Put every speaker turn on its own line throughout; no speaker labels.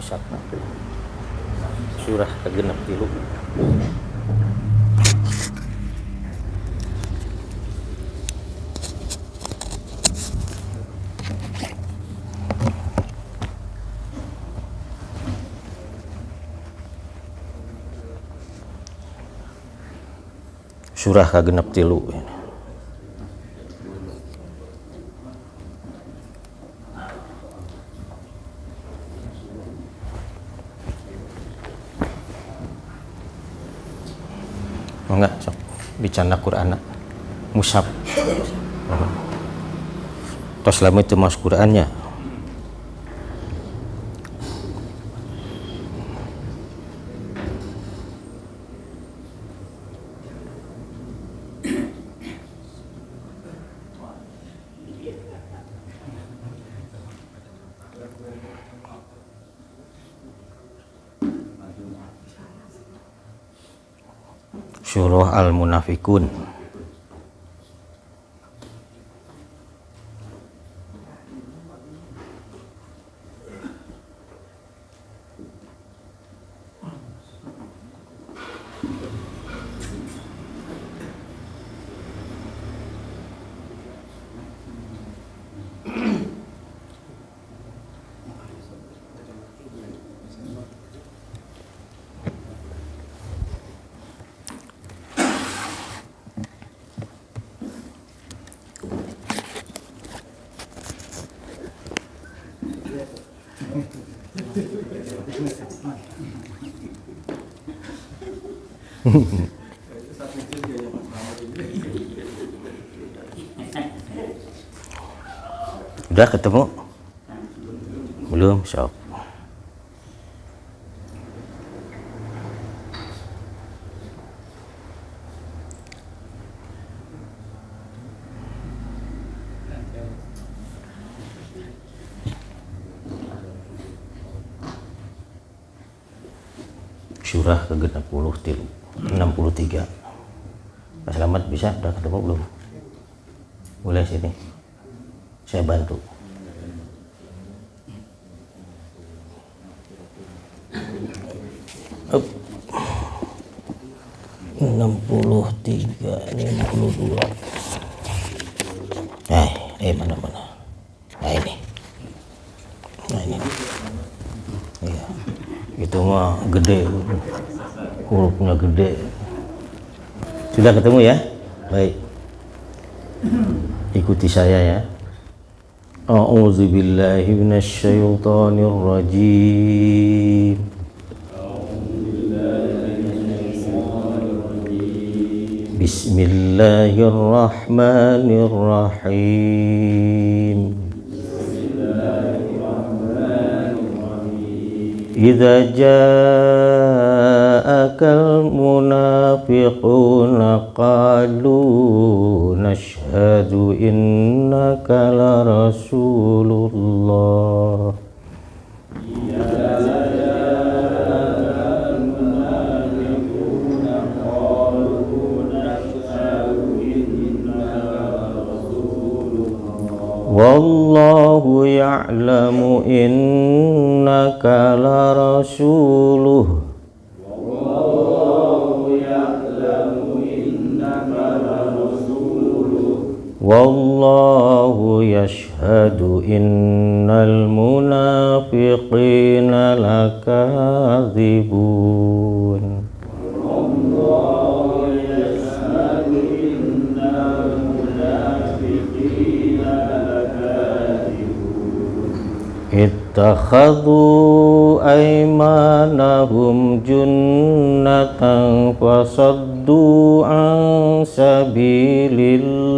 masakna surah kagenep 3. Surah kagenep 3 enggak sok bicara Quran mushaf tos lamun teu maos Qurannya Surah Al-Munafikun. Udah ketemu? Belum, sok. Surah ke-63 63. Pak Selamat bisa? Udah ketemu belum? Boleh sini. Saya bantu. Up. 63, 52. Mana? Nah ini. Iya. Itu mah gede. Hurufnya gede. Sudah ketemu ya? Baik. Ikuti saya ya. A'udzu billahi minasyaitonir rajim. Bismillahirrahmanirrahim. Idza ja'akal munafiquna qalu nashhadu innaka la rasulullah. Wallahu ya'lamu innaka la rasuluh. Wallahu yashhadu innal munafiqina lakadzibun. Ittakhadhu aymanahum junnatan fasaddu an sabilillah.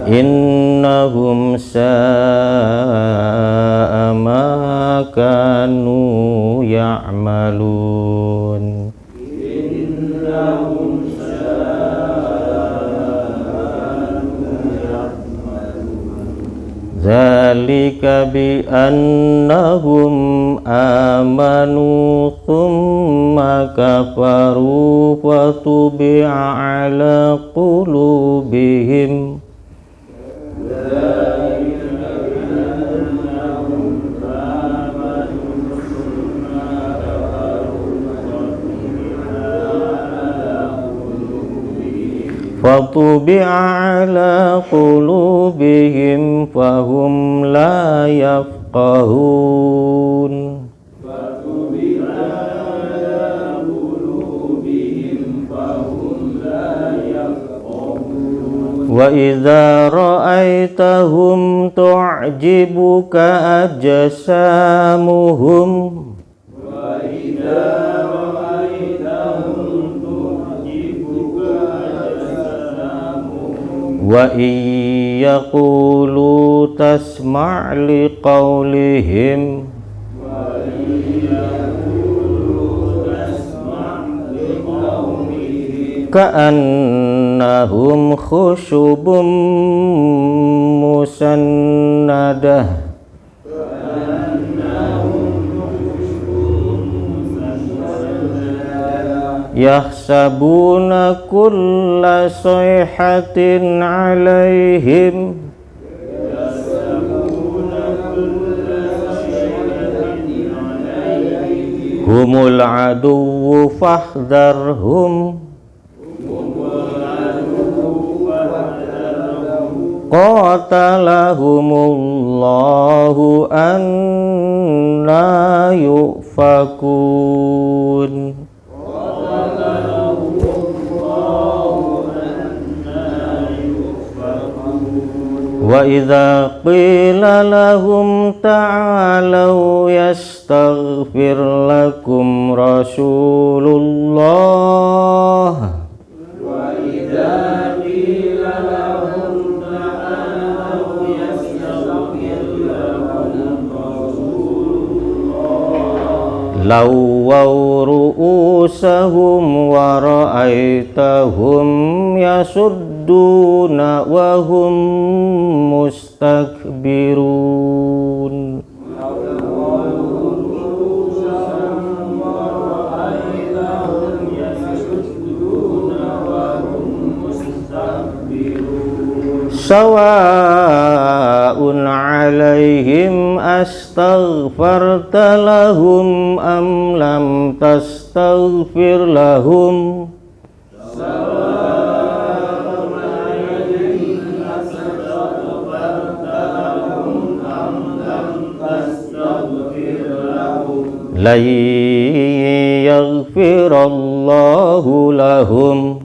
Innahum sa'a ma kanu ya'malun. Dzalika bi annahum amanu thumma kafaru fatubi'a ala qulubihim fatubi'a ala qulubihim fahum la yafqahun. Wa idza ra'aitahum tu'jibuka ajsamuhum wa in yaqulu tasma' liqawlihim ka'annahum khushubum musannadah yahsabuna kulla sayhatin alaihim humul aduwwu fahdharhum qatalahumullahu anna yufakun. Wa idza qila lahum ta'alau yastaghfir lakum rasulullah lawaw ru'usahum wa ra'aitahum yasudduna wa hum mustakbirun. Sawa'un 'alaihim astaghfarta lahum am lam tastaghfir lahum la yaghfirallahu lahum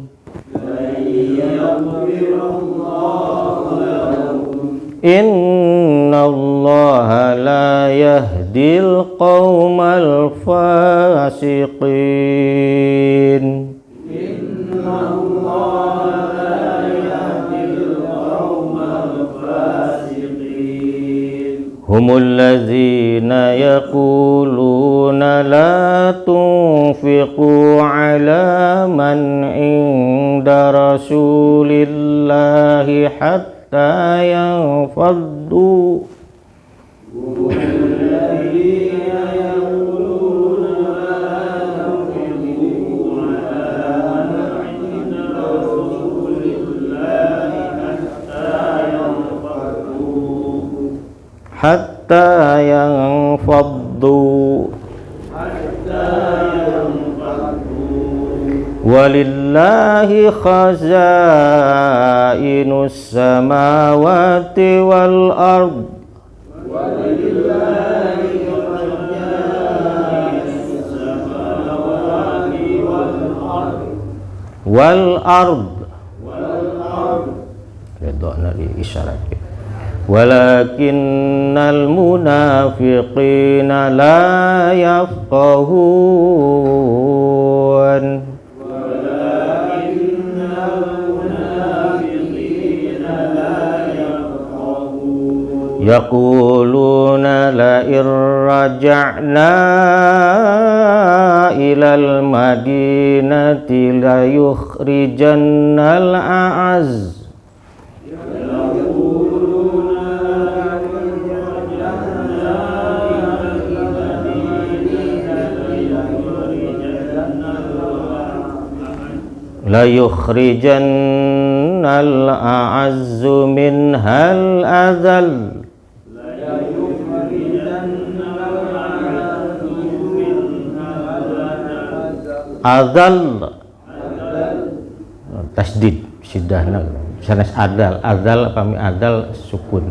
innallaha la yahdil qaumal fasiqin. Humul ladzina yaquluna la tunfiqu ala man inda rasulillahi hatta yanfaddu hatta yanfaddu walillahi khazainus samawati wal ard wal ard redokna di isyarat walakinnal munafiqina la yafqahun. Yaquluna la irraja'na ilal madinati la yukhrijannal a'az la yukhrijannal a'azzu minhal adzal. Adzal tasdid sidahna sanes adal pami adal sukun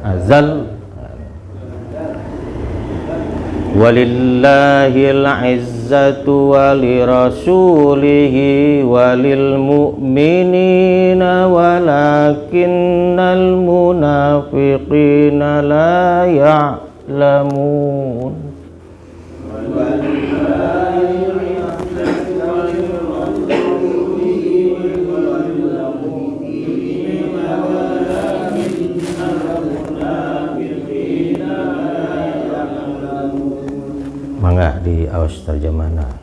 azal. Walillahil izzatu walirasulihi walil mu'minina walakinnal munafiqina la ya'lamun. Mangga di awas terjemahna.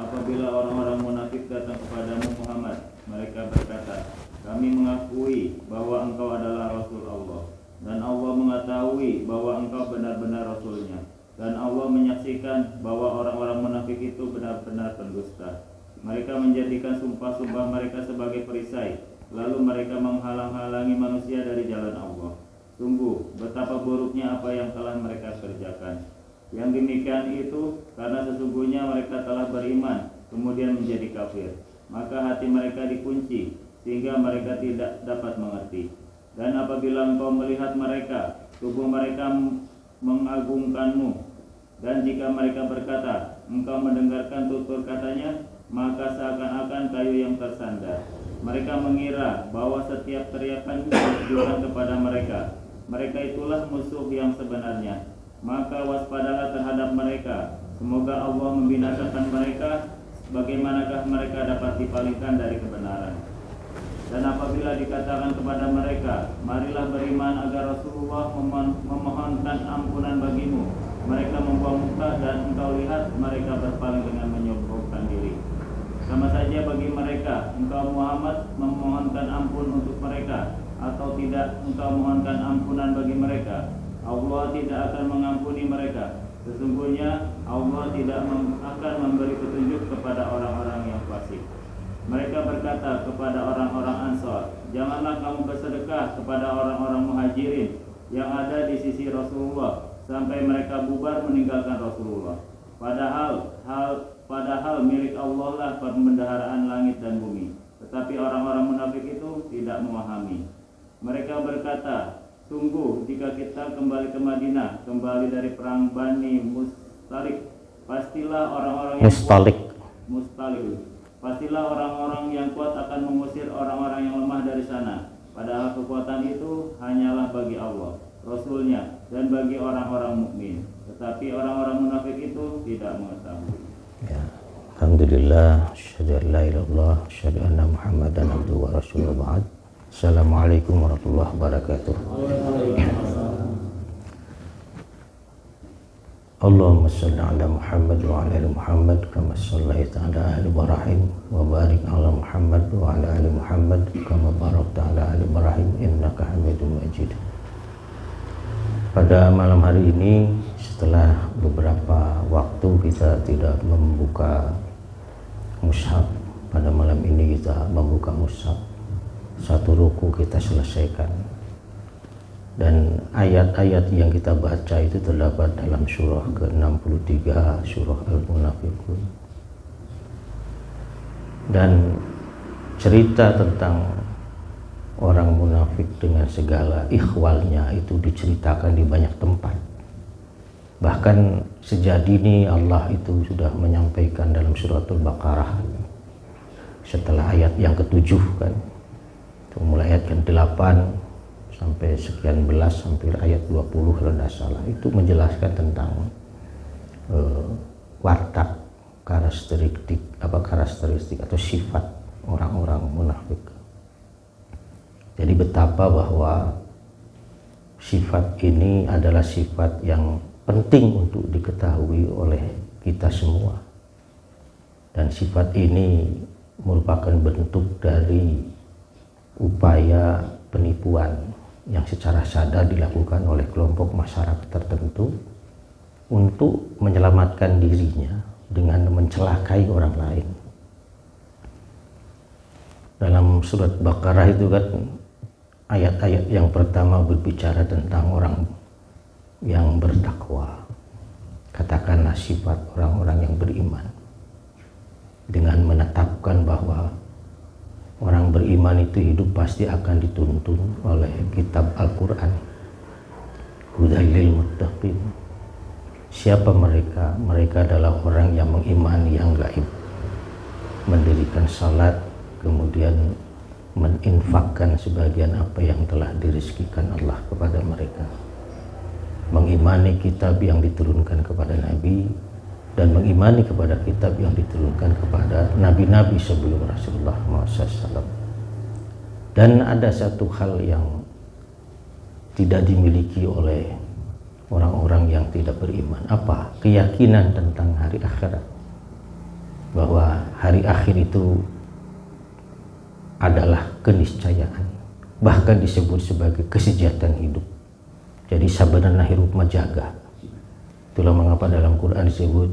Apabila orang-orang munafik datang kepadamu Muhammad, mereka berkata, kami mengakui bahwa engkau adalah Rasul Allah, dan Allah mengetahui bahwa engkau benar-benar Rasulnya, dan Allah menyaksikan bahwa orang-orang munafik itu benar-benar pendusta. Mereka menjadikan sumpah-sumpah mereka sebagai perisai, lalu mereka menghalang-halangi manusia dari jalan Allah. Sungguh, betapa buruknya apa yang telah mereka kerjakan. Yang demikian itu karena sesungguhnya mereka telah beriman, kemudian menjadi kafir. Maka hati mereka dikunci, sehingga mereka tidak dapat mengerti. Dan apabila engkau melihat mereka, tubuh mereka mengagungkanmu. Dan jika mereka berkata, engkau mendengarkan tutur katanya, maka seakan-akan kayu yang tersandar. Mereka mengira bahwa setiap teriakan ditujukan kepada mereka. Mereka itulah musuh yang sebenarnya. Maka waspadalah terhadap mereka. Semoga Allah membinasakan mereka. Bagaimanakah mereka dapat dipalingkan dari kebenaran? Dan apabila dikatakan kepada mereka, marilah beriman agar Rasulullah memohonkan ampunan bagimu, mereka membuang muka dan engkau lihat mereka berpaling dengan menyombongkan diri. Sama saja bagi mereka, engkau Muhammad memohonkan ampun untuk mereka atau tidak engkau mohonkan ampunan bagi mereka, Allah tidak akan mengampuni mereka. Sesungguhnya Allah tidak akan memberi petunjuk kepada orang-orang yang fasik. Mereka berkata kepada orang-orang Ansor, janganlah kamu bersedekah kepada orang-orang Muhajirin yang ada di sisi Rasulullah sampai mereka bubar meninggalkan Rasulullah. Padahal milik Allah lah pembendaharaan langit dan bumi. Tetapi orang-orang munafik itu tidak memahami. Mereka berkata, sungguh jika kita kembali ke Madinah, kembali dari perang Bani Mustalik, pastilah orang-orang yang pastilah orang-orang yang kuat akan mengusir orang-orang yang lemah dari sana. Padahal kekuatan itu hanyalah bagi Allah, Rasulnya, dan bagi orang-orang mukmin. Tetapi orang-orang munafik itu tidak mengetahui.
Ya. Alhamdulillah, asyhadu an la ilaha illallah, asyhadu anna Muhammadan abduhu wa rasuluhu ba'd. Assalamualaikum warahmatullahi wabarakatuh. Allahumma shalli ala Muhammad wa ala ali Muhammad kama shallaita ala ali Ibrahim wa barik ala Muhammad wa ala ali Muhammad kama barakta ala ali Ibrahim innaka Hamidum Majid. Pada malam hari ini, setelah beberapa waktu kita tidak membuka mushaf, pada malam ini kita membuka mushaf. Satu ruku kita selesaikan, dan ayat-ayat yang kita baca itu terdapat dalam surah ke-63, surah Al-Munafiqun. Dan cerita tentang orang munafik dengan segala ikhwalnya itu diceritakan di banyak tempat. Bahkan sejadi Allah itu sudah menyampaikan dalam suratul Baqarah setelah ayat yang ke-7 kan, mulai ayat ke-8 sampai sekian belas, sampai ayat 20 kalau tidak salah, itu menjelaskan tentang watak, karakteristik atau sifat orang-orang munafik. Jadi betapa bahwa sifat ini adalah sifat yang penting untuk diketahui oleh kita semua, dan sifat ini merupakan bentuk dari upaya penipuan yang secara sadar dilakukan oleh kelompok masyarakat tertentu untuk menyelamatkan dirinya dengan mencelakai orang lain. Dalam surat Baqarah itu kan ayat-ayat yang pertama berbicara tentang orang yang bertakwa. Katakanlah sifat orang-orang yang beriman, dengan menetapkan bahwa orang beriman itu hidup pasti akan dituntun oleh kitab Al-Quran. Hudal lil muttaqin. Siapa mereka? Mereka adalah orang yang mengimani yang gaib, mendirikan salat, kemudian meninfakkan sebagian apa yang telah dirizkikan Allah kepada mereka, mengimani kitab yang diturunkan kepada Nabi, dan mengimani kepada kitab yang diturunkan kepada nabi-nabi sebelum Rasulullah SAW. Dan ada satu hal yang tidak dimiliki oleh orang-orang yang tidak beriman. Apa? Keyakinan tentang hari akhirat, bahwa hari akhir itu adalah keniscayaan, bahkan disebut sebagai kesejahteraan hidup. Jadi sabarana hirup majaga. Itulah mengapa dalam Quran disebut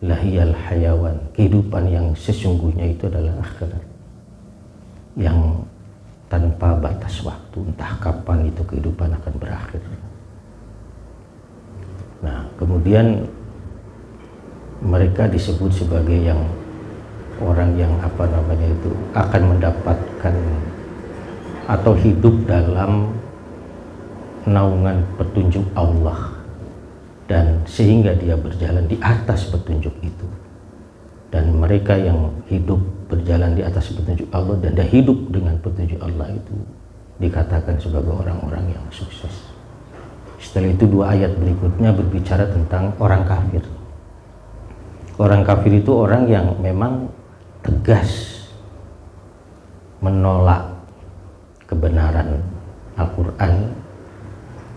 lahiyal hayawan, kehidupan yang sesungguhnya itu adalah akhirat, yang tanpa batas waktu, entah kapan itu kehidupan akan berakhir. Nah, kemudian mereka disebut sebagai yang orang yang akan mendapatkan atau hidup dalam naungan petunjuk Allah, dan sehingga dia berjalan di atas petunjuk itu. Dan mereka yang hidup berjalan di atas petunjuk Allah dan dia hidup dengan petunjuk Allah itu dikatakan sebagai orang-orang yang sukses. Setelah itu dua ayat berikutnya berbicara tentang orang kafir. Orang kafir itu orang yang memang tegas menolak kebenaran Al-Quran,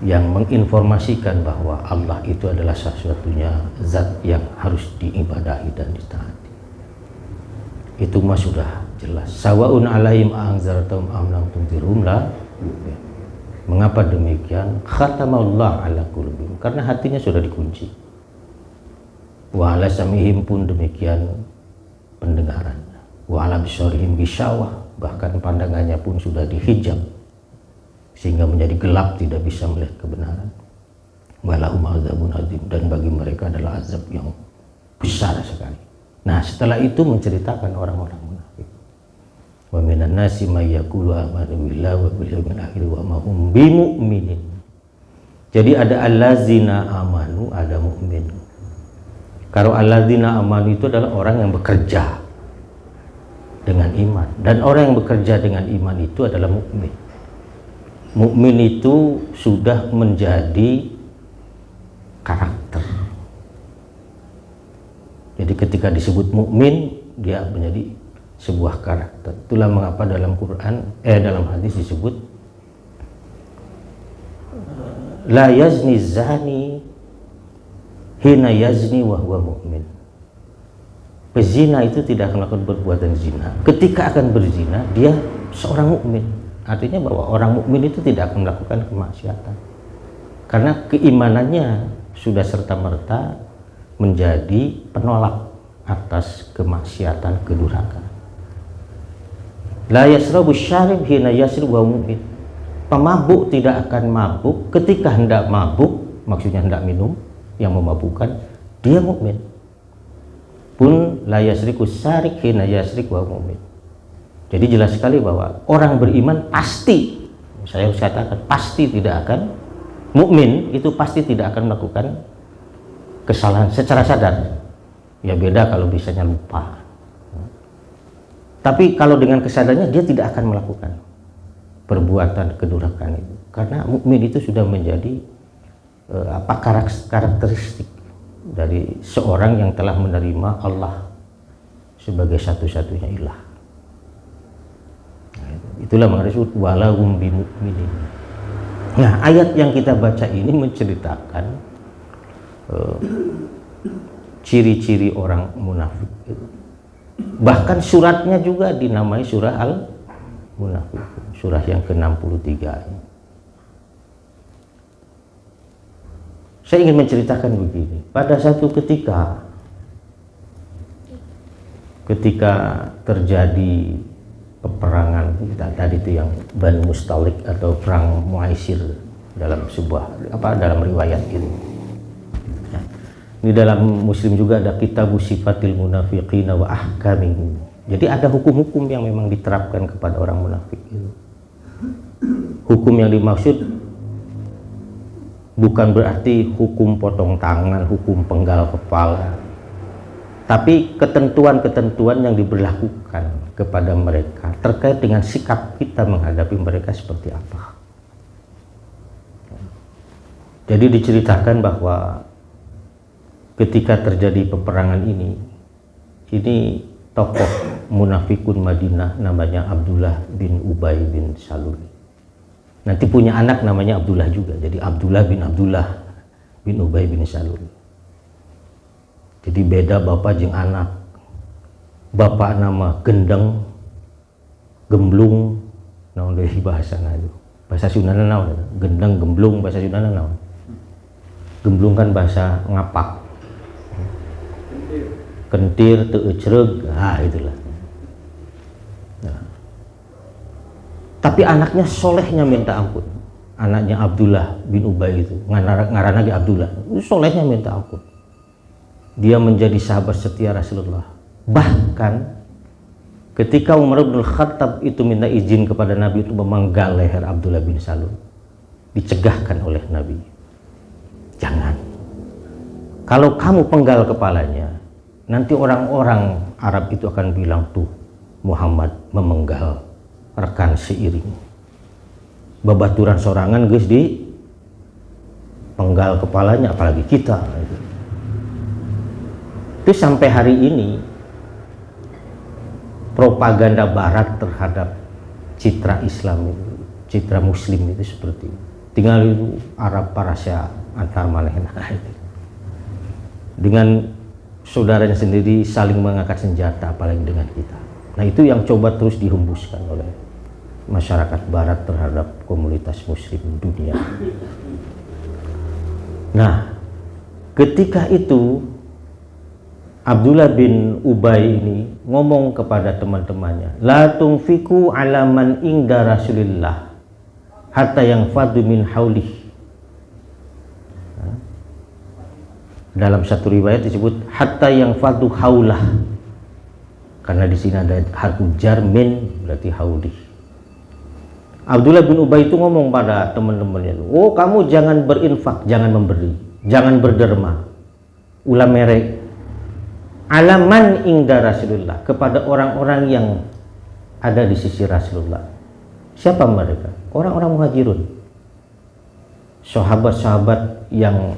yang menginformasikan bahwa Allah itu adalah satu-satunya zat yang harus diibadahi dan ditaati. Itu mah sudah jelas. Sawaun alaihim anzartum am lam tunzirum la. Mengapa demikian? Khatamallahu ala qulubihim, karena hatinya sudah dikunci. Wa ala samihim pun demikian pendengarannya. Wa ala bisarihim bisyawah, bahkan pandangannya pun sudah dihijab sehingga menjadi gelap, tidak bisa melihat kebenaran. Walahum azabun azim, dan bagi mereka adalah azab yang besar sekali. Nah, setelah itu menceritakan orang-orang munafik. Wa minan nasi may yaqulu amanna billahi wa bil yawmil akhir wa ma hum bimu'minin. Jadi ada allazina amanu, ada mukmin. Kalau allazina amanu itu adalah orang yang bekerja dengan iman, dan orang yang bekerja dengan iman itu adalah mukmin. Mukmin itu sudah menjadi karakter. Jadi ketika disebut mukmin, dia menjadi sebuah karakter. Itulah mengapa dalam dalam hadis disebut la yazni zani hina yazni wa huwa mu'min. Pezina itu tidak akan melakukan perbuatan zina. Ketika akan berzina, dia seorang mukmin. Artinya bahwa orang mukmin itu tidak akan melakukan kemaksiatan, karena keimanannya sudah serta-merta menjadi penolak atas kemaksiatan, kedurhakaan. La yasrabu syarib hina yasrib wa mu'min. Pemabuk tidak akan mabuk ketika hendak mabuk, maksudnya hendak minum yang memabukkan, dia mukmin. Pun la yasriku syarik hina yasrik wa mu'min. Jadi jelas sekali bahwa orang beriman pasti, saya harus katakan pasti tidak akan, mukmin itu pasti tidak akan melakukan kesalahan secara sadar. Ya beda kalau bisanya lupa. Tapi kalau dengan kesadarannya dia tidak akan melakukan perbuatan kedurhakaan itu, karena mukmin itu sudah menjadi karakteristik dari seorang yang telah menerima Allah sebagai satu-satunya ilah. Itulah makna walahum bimu'minin. Nah, ayat yang kita baca ini menceritakan ciri-ciri orang munafik. Bahkan suratnya juga dinamai surah Al-Munafik, surah yang ke-63. Saya ingin menceritakan begini. Pada satu ketika ketika terjadi peperangan tadi itu yang Bani Mustalik atau perang Muaisir dalam dalam riwayat ini. Ya. Ini dalam Muslim juga ada Kitabu Sifatil Munafiqina wa Ahkamihim. Jadi ada hukum-hukum yang memang diterapkan kepada orang munafik itu. Hukum yang dimaksud bukan berarti hukum potong tangan, hukum penggal kepala, tapi ketentuan-ketentuan yang diberlakukan kepada mereka terkait dengan sikap kita menghadapi mereka seperti apa. Jadi diceritakan bahwa ketika terjadi peperangan ini tokoh munafikun Madinah namanya Abdullah bin Ubay bin Salul. Nanti punya anak namanya Abdullah juga, jadi Abdullah bin Ubay bin Salul. Jadi beda bapak jeung anak. Bapak nama gendeng, gemblung, naon deui bahasana itu. Bahasa Sundana naon? Gendeng, gemblung, bahasa Sundana naon? Gemblung kan bahasa ngapak. Kentir, teu ecreug, itulah. Nah. Tapi anaknya solehnya minta ampun. Anaknya Abdullah bin Ubay itu, ngaranna ge Abdullah. Solehnya minta ampun. Dia menjadi sahabat setia Rasulullah. Bahkan ketika Umar bin Khattab itu minta izin kepada Nabi untuk memenggal leher Abdullah bin Salul, dicegahkan oleh Nabi. Jangan. Kalau kamu penggal kepalanya, nanti orang-orang Arab itu akan bilang, tuh Muhammad memenggal rekan seiring. Babaturan sorangan geus di penggal kepalanya, apalagi kita. Itu sampai hari ini propaganda Barat terhadap citra Islam itu, citra Muslim itu seperti itu. Tinggal itu Arab Parasya antar manehna dengan saudaranya sendiri saling mengangkat senjata, apalagi dengan kita. Nah itu yang coba terus dihembuskan oleh masyarakat Barat terhadap komunitas Muslim dunia. Nah ketika itu Abdullah bin Ubay ini ngomong kepada teman-temannya, la tunfiku ala man inda Rasulillah hatta yang fadu min haulih. Dalam satu riwayat disebut hatta yang fadu haulah, karena di sini ada harfu jar min, berarti haulih. Abdullah bin Ubay itu ngomong pada teman-temannya, oh kamu jangan berinfak, jangan memberi, jangan berderma, ulah merek alaman ingda Rasulullah, kepada orang-orang yang ada di sisi Rasulullah. Siapa mereka? Orang-orang Muhajirun, sahabat-sahabat yang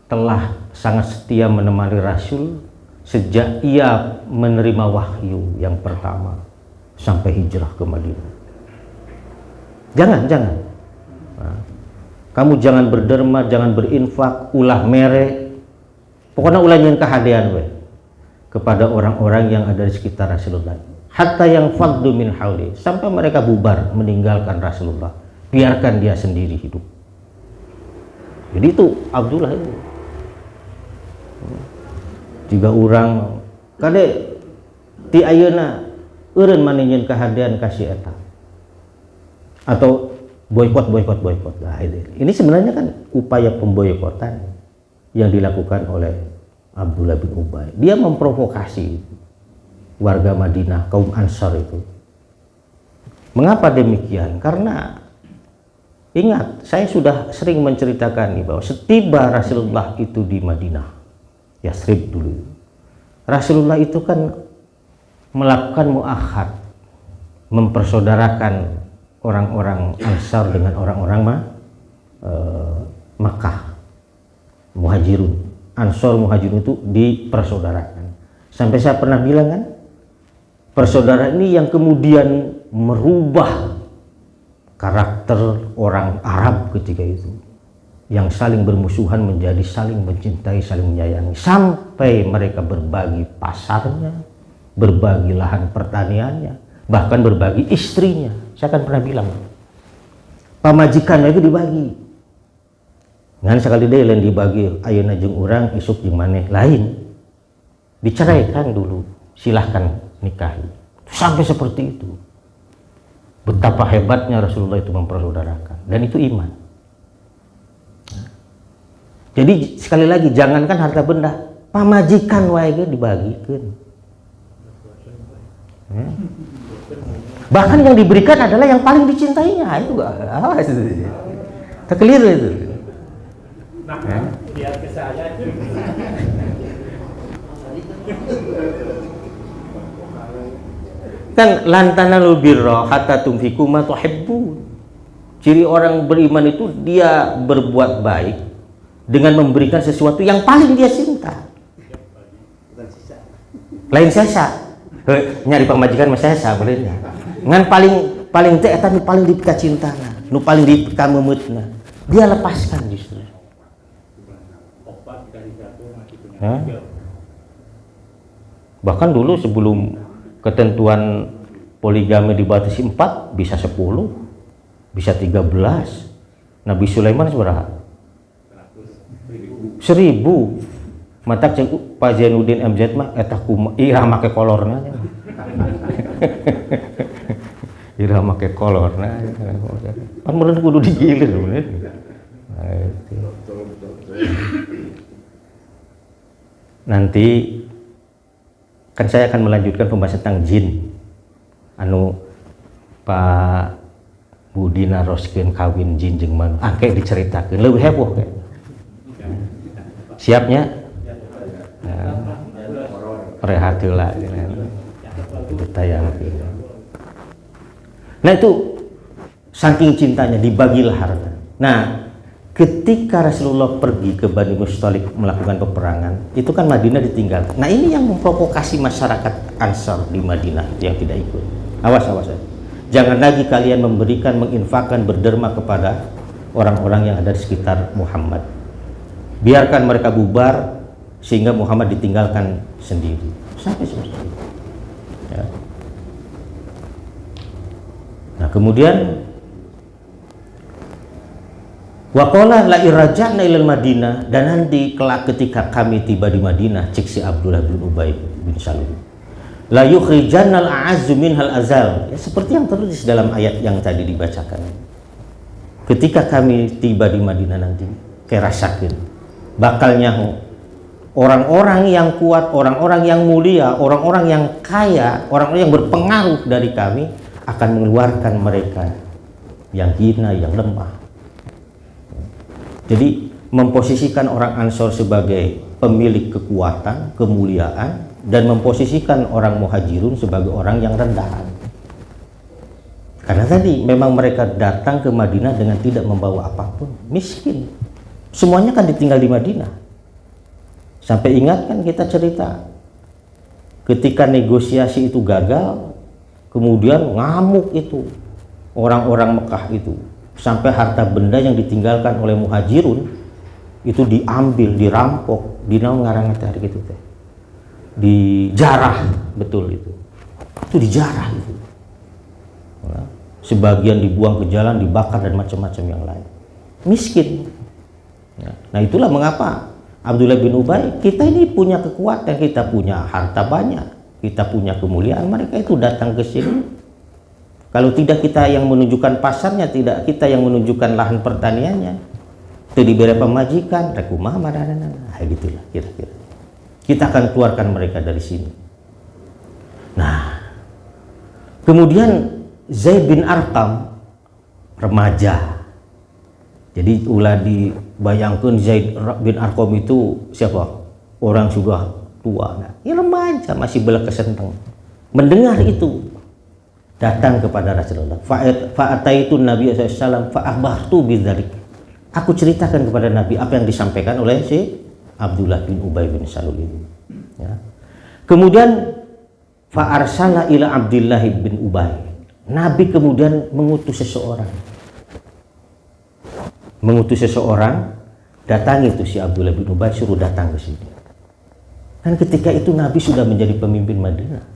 telah sangat setia menemani Rasul sejak ia menerima wahyu yang pertama sampai hijrah ke Madinah. Jangan. Nah, kamu jangan berderma, jangan berinfak, ulah mere, pokoknya ulah nyeun kahadean we kepada orang-orang yang ada di sekitar Rasulullah. Hatta yang faddu min hauli, sampai mereka bubar meninggalkan Rasulullah, biarkan dia sendiri hidup. Jadi itu Abdullah itu. Jika orang kade ti ayeuna eureun manehkeun kahadean kasih eta, atau boykot. Nah, ini sebenarnya kan upaya pemboikotan yang dilakukan oleh Abdullah bin Ubay. Dia memprovokasi warga Madinah, kaum Ansar itu. Mengapa demikian? Karena ingat, saya sudah sering menceritakan nih bahwa setiba Rasulullah itu di Madinah, Yasrib dulu, Rasulullah itu kan melakukan mu'akhad, mempersaudarakan orang-orang Ansar dengan orang-orang Makkah, Muhajirun. Ansar Muhajirun itu dipersaudarakan. Sampai saya pernah bilang kan, persaudaraan ini yang kemudian merubah karakter orang Arab ketika itu, yang saling bermusuhan menjadi saling mencintai, saling menyayangi, sampai mereka berbagi pasarnya, berbagi lahan pertaniannya, bahkan berbagi istrinya. Saya kan pernah bilang, pamajikannya itu dibagi. Ngan sekali deh lain dibagi, ayeuna jeung urang, isuk jeung maneh lain. Diceraikan dulu. silahkan nikahi. Sampai seperti itu. Betapa hebatnya Rasulullah itu mempersaudarakan, dan itu iman. Jadi sekali lagi, jangankan harta benda, pamajikan wae dibagikan. Bahkan yang diberikan adalah yang paling dicintainya. Itu awas, terkeliru itu.
Biar ke saya.
Kan lantanalul birra hatta tunfiqu ma tuhibbun. Ciri orang beriman itu dia berbuat baik dengan memberikan sesuatu yang paling dia cinta. Lain sesa. Nyari pamajikan mah sesa benernya. Ngan paling teh eta nu paling dipikacintana, nu paling dipikamemetna. Dia lepaskan justru. Bahkan dulu sebelum ketentuan poligami dibatasi 4, bisa 10, bisa 13. Nabi Sulaiman seberapa? 1000. Matak cek Pak Zainuddin MZ mah eta kumaha irah make kolorna. Irah make kolorna. Kan meureun kudu digilir bener. Nanti kan saya akan melanjutkan pembahasan tentang jin. Pak Budi naroskeun kawin jin jeung manusia. Angke diceritakeun leuwih heboh kayak. Siapnya? Rehat heula itu tayang. Nah itu saking cintanya dibagilah harta. Nah ketika Rasulullah pergi ke Bani Mustalik melakukan peperangan, itu kan Madinah ditinggal. Nah ini yang memprovokasi masyarakat Ansar di Madinah yang tidak ikut. Awas jangan lagi kalian memberikan, menginfakkan, berderma kepada orang-orang yang ada di sekitar Muhammad. Biarkan mereka bubar sehingga Muhammad ditinggalkan sendiri. Sampai seperti itu. Ya. Nah kemudian waqala la irja'na ilal Madinah, dan nanti kelak ketika kami tiba di Madinah, cik si Abdullah bin Ubay bin Salul, la yukhrijannal a'azzu minhal azal. Ya, seperti yang tertulis dalam ayat yang tadi dibacakan. Ketika kami tiba di Madinah nanti, kayak rasakan bakalnya orang-orang yang kuat, orang-orang yang mulia, orang-orang yang kaya, orang-orang yang berpengaruh dari kami akan mengeluarkan mereka yang hina, yang lemah. Jadi memposisikan orang Ansor sebagai pemilik kekuatan, kemuliaan, dan memposisikan orang Muhajirun sebagai orang yang rendahan. Karena tadi memang mereka datang ke Madinah dengan tidak membawa apapun, miskin. Semuanya kan ditinggal di Madinah. Sampai ingat kan kita cerita ketika negosiasi itu gagal, kemudian ngamuk itu orang-orang Mekah itu, sampai harta benda yang ditinggalkan oleh Muhajirun itu diambil, dirampok, dinaon ngaranna teh gitu teh. Dijarah, betul itu. Itu dijarah itu. Nah, sebagian dibuang ke jalan, dibakar dan macam-macam yang lain. Miskin. Nah, itulah mengapa Abdullah bin Ubay, kita ini punya kekuatan, kita punya harta banyak, kita punya kemuliaan, mereka itu datang ke sini. Kalau tidak kita yang menunjukkan pasarnya, tidak kita yang menunjukkan lahan pertaniannya, itu diberi pemajikan, rekumah madana, gitulah kira-kira. Kita akan keluarkan mereka dari sini. Nah, kemudian Zaid bin Arqam, remaja. Jadi ulah dibayangkan Zaid bin Arqam itu siapa? Orang sudah tua. Nah, ya remaja, masih belak kesenteng. Mendengar itu, datang kepada Rasulullah. Fa'ataitu Nabi SAW fa'akhbartu bidzalik. Aku ceritakan kepada Nabi apa yang disampaikan oleh si Abdullah bin Ubay bin Salul itu. Ya. Kemudian fa'arsala ila Abdullah bin Ubay. Nabi kemudian mengutus seseorang, datangi itu si Abdullah bin Ubay, suruh datang ke sini. Dan ketika itu Nabi sudah menjadi pemimpin Madinah.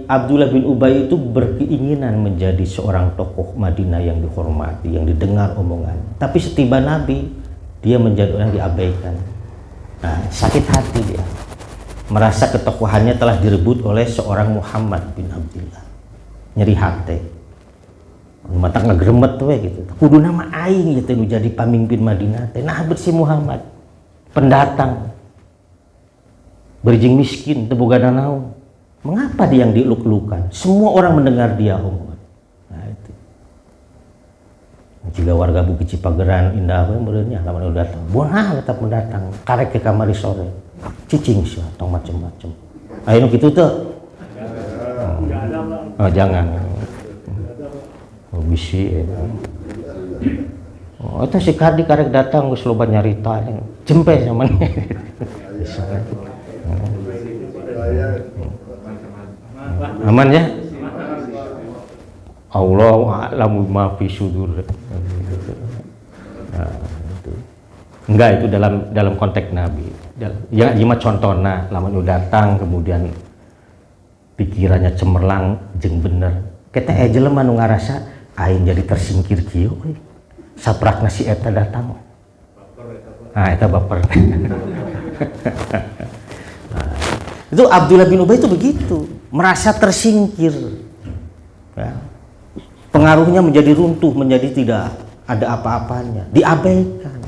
Abdullah bin Ubay itu berkeinginan menjadi seorang tokoh Madinah yang dihormati, yang didengar omongannya. Tapi setiba Nabi, dia menjadi orang diabaikan. Nah, sakit hati dia. merasa ketokohannya telah direbut oleh seorang Muhammad bin Abdullah. Nyeri hati. Mata ngagremet we gitu. Kudu nama aing gitu nu jadi pamimpin Madinah teh. Nah bersih Muhammad. Pendatang. Berjing miskin, teu boga naon. Mengapa dia yang dieluk-elukan? Semua orang mendengar dia omongan. Nah itu. Jika warga Bukit Cipageran indah we meureunnya lamun datang. Bonah tetap mendatang. Karek ke kamari sore. Cicing sih atau macam-macam. Ayo gitu tuh. Oh jangan. Oh bisi. Oh itu si Kardi karek datang geus loba nyarita. Jempe zaman. Aman ya? Allahu a'lamu ma fi sudur. Nah, itu. Enggak, itu dalam konteks Nabi. Ya ieu mah contona lamun datang kemudian pikirannya cemerlang jeung bener. Kita jelema nu ngarasa aing jadi tersingkir kieu euy. Saprakna si eta datang. Nah, eta baper. Nah, itu Abdullah bin Ubay itu begitu, merasa tersingkir. Ya. Pengaruhnya menjadi runtuh, menjadi tidak ada apa-apanya, diabaikan.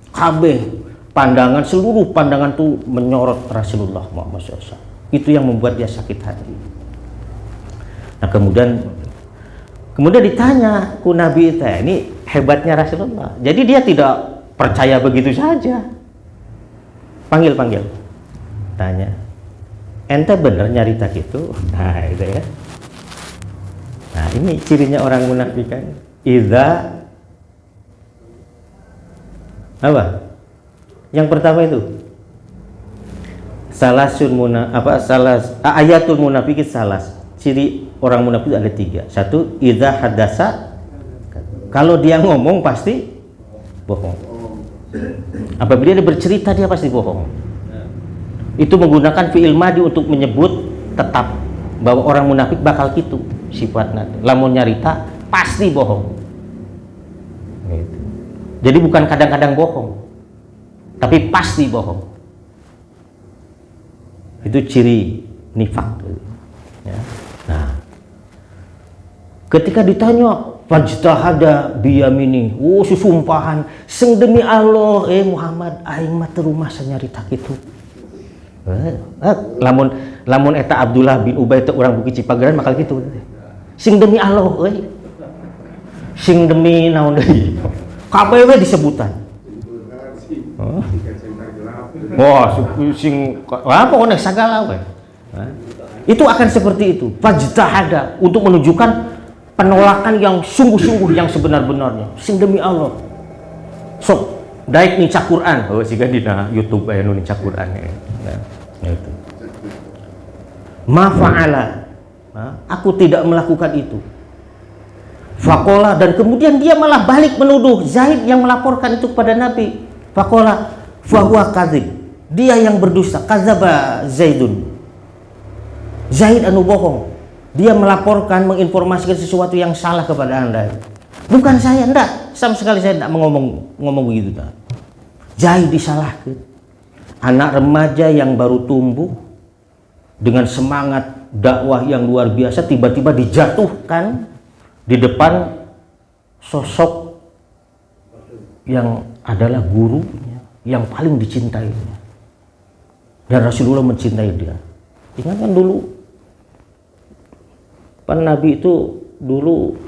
Kabeh pandangan, seluruh pandangan itu menyorot Rasulullah Muhammad SAW. Itu yang membuat dia sakit hati. Nah kemudian ditanya ku Nabi itu, ini hebatnya Rasulullah. Jadi dia tidak percaya begitu saja. Panggil, tanya, ente bener nyarita gitu? Nah itu ya. Nah ini cirinya orang munafik kan. Idza apa? Yang pertama itu ayatul munafiqin salas. Ciri orang munafik ada 3. Satu, idza hadasa, kalau dia ngomong pasti bohong. Apabila dia bercerita dia pasti bohong. Itu menggunakan fi'il madi untuk menyebut tetap bahwa orang munafik bakal gitu sifatnya. Lamun nyarita pasti bohong. Gitu. Jadi bukan kadang-kadang bohong, tapi pasti bohong. Itu ciri nifak. Ya. Nah, ketika ditanya fajtahada biyamini, susumpahan sing demi Allah Muhammad aing mah teu rumasa nyarita kitu. Lamun eta Abdullah bin Ubay teh urang Bukit Cipageran bakal kitu. Sing demi Allah euy. Sing demi naon deui? Kabeh we disebutan. Wah, sing pokoknya segala we. Itu akan seperti itu. Fajtahada untuk menunjukkan penolakan yang sungguh-sungguh yang sebenar-benarnya. Sing demi Allah. Sok daek nica Quran. Oh siga dina YouTube aya nu nica Quran ya. Nah, itu. Ma fa'ala. Aku tidak melakukan itu. Faqala, dan kemudian dia malah balik menuduh Zaid yang melaporkan itu kepada Nabi. Faqala fahuwa kadzib. Dia yang berdusta. Kadzaba Zaidun. Zaid anu bohong. Dia melaporkan, menginformasikan sesuatu yang salah kepada Anda. Bukan saya, enggak. Sama sekali saya enggak ngomong begitu. Enggak. Zaid disalahkan. Anak remaja yang baru tumbuh dengan semangat dakwah yang luar biasa tiba-tiba dijatuhkan di depan sosok yang adalah gurunya yang paling dicintainya. Dan Rasulullah mencintai dia. Ingat kan dulu Pan Nabi itu dulu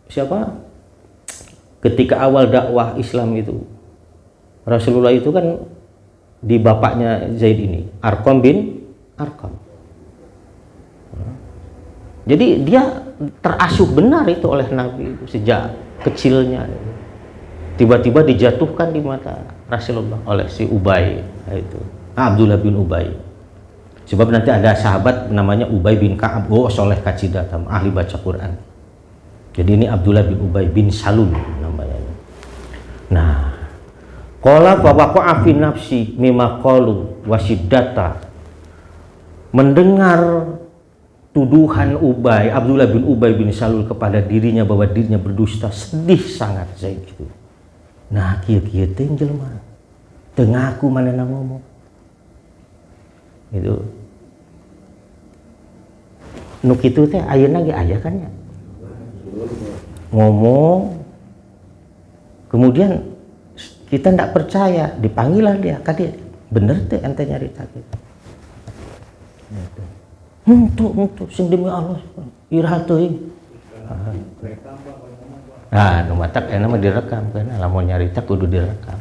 siapa? Ketika awal dakwah Islam itu Rasulullah itu kan di bapaknya Zaid ini, Arqam bin Arqam. Jadi dia terasuh benar itu oleh Nabi itu sejak kecilnya. Tiba-tiba dijatuhkan di mata Rasulullah oleh si Ubay itu, Abdullah bin Ubay. Sebab nanti ada sahabat namanya Ubay bin Ka'ab, soleh kacida, ahli baca Quran. Jadi ini Abdullah bin Ubay bin Salul namanya. Nah, qala fa waqa'a fi nafsi mimma qalu wasiddata. Mendengar tuduhan Abdullah bin Ubay bin Salul kepada dirinya bahwa dirinya berdusta, sedih sangat Zaid itu. Nah, kieu-kieu teh jelema teu ngaku manehna ngomong. Itu nuk itu teh ayeuna ge aya kan ya. Ngomong kemudian kita ndak percaya, dipanggil lah dia, kadi bener teh ente nyarita gitu. Untuk sing demi Allah iraha teuing. Nah, nu matak enak mah direkam kan, lamun nyarita kudu direkam.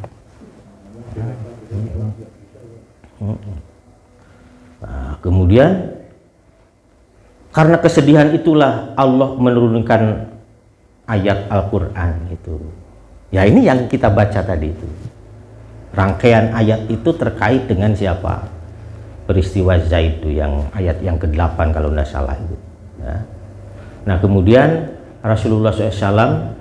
Nah, kemudian karena kesedihan itulah Allah menurunkan ayat Al-Qur'an itu. Ya ini yang kita baca tadi itu. Rangkaian ayat itu terkait dengan siapa? Peristiwa Zaid itu yang ayat yang ke-8 kalau tidak salah itu. Ya. Nah kemudian Rasulullah SAW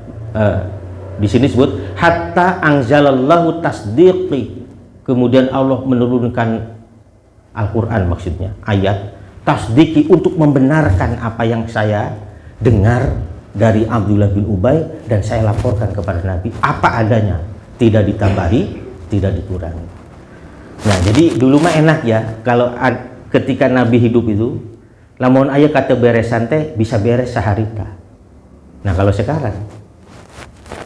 di sini sebut hatta anzalallahu tasdiqi. Kemudian Allah menurunkan Al-Quran maksudnya ayat tasdiki untuk membenarkan apa yang saya dengar dari Abdullah bin Ubay dan saya laporkan kepada Nabi apa adanya, tidak ditambahi, tidak dikurangi. Nah jadi dulu mah enak ya kalau ketika Nabi hidup itu lamun aya kata beresan teh bisa beres saharita. Nah kalau sekarang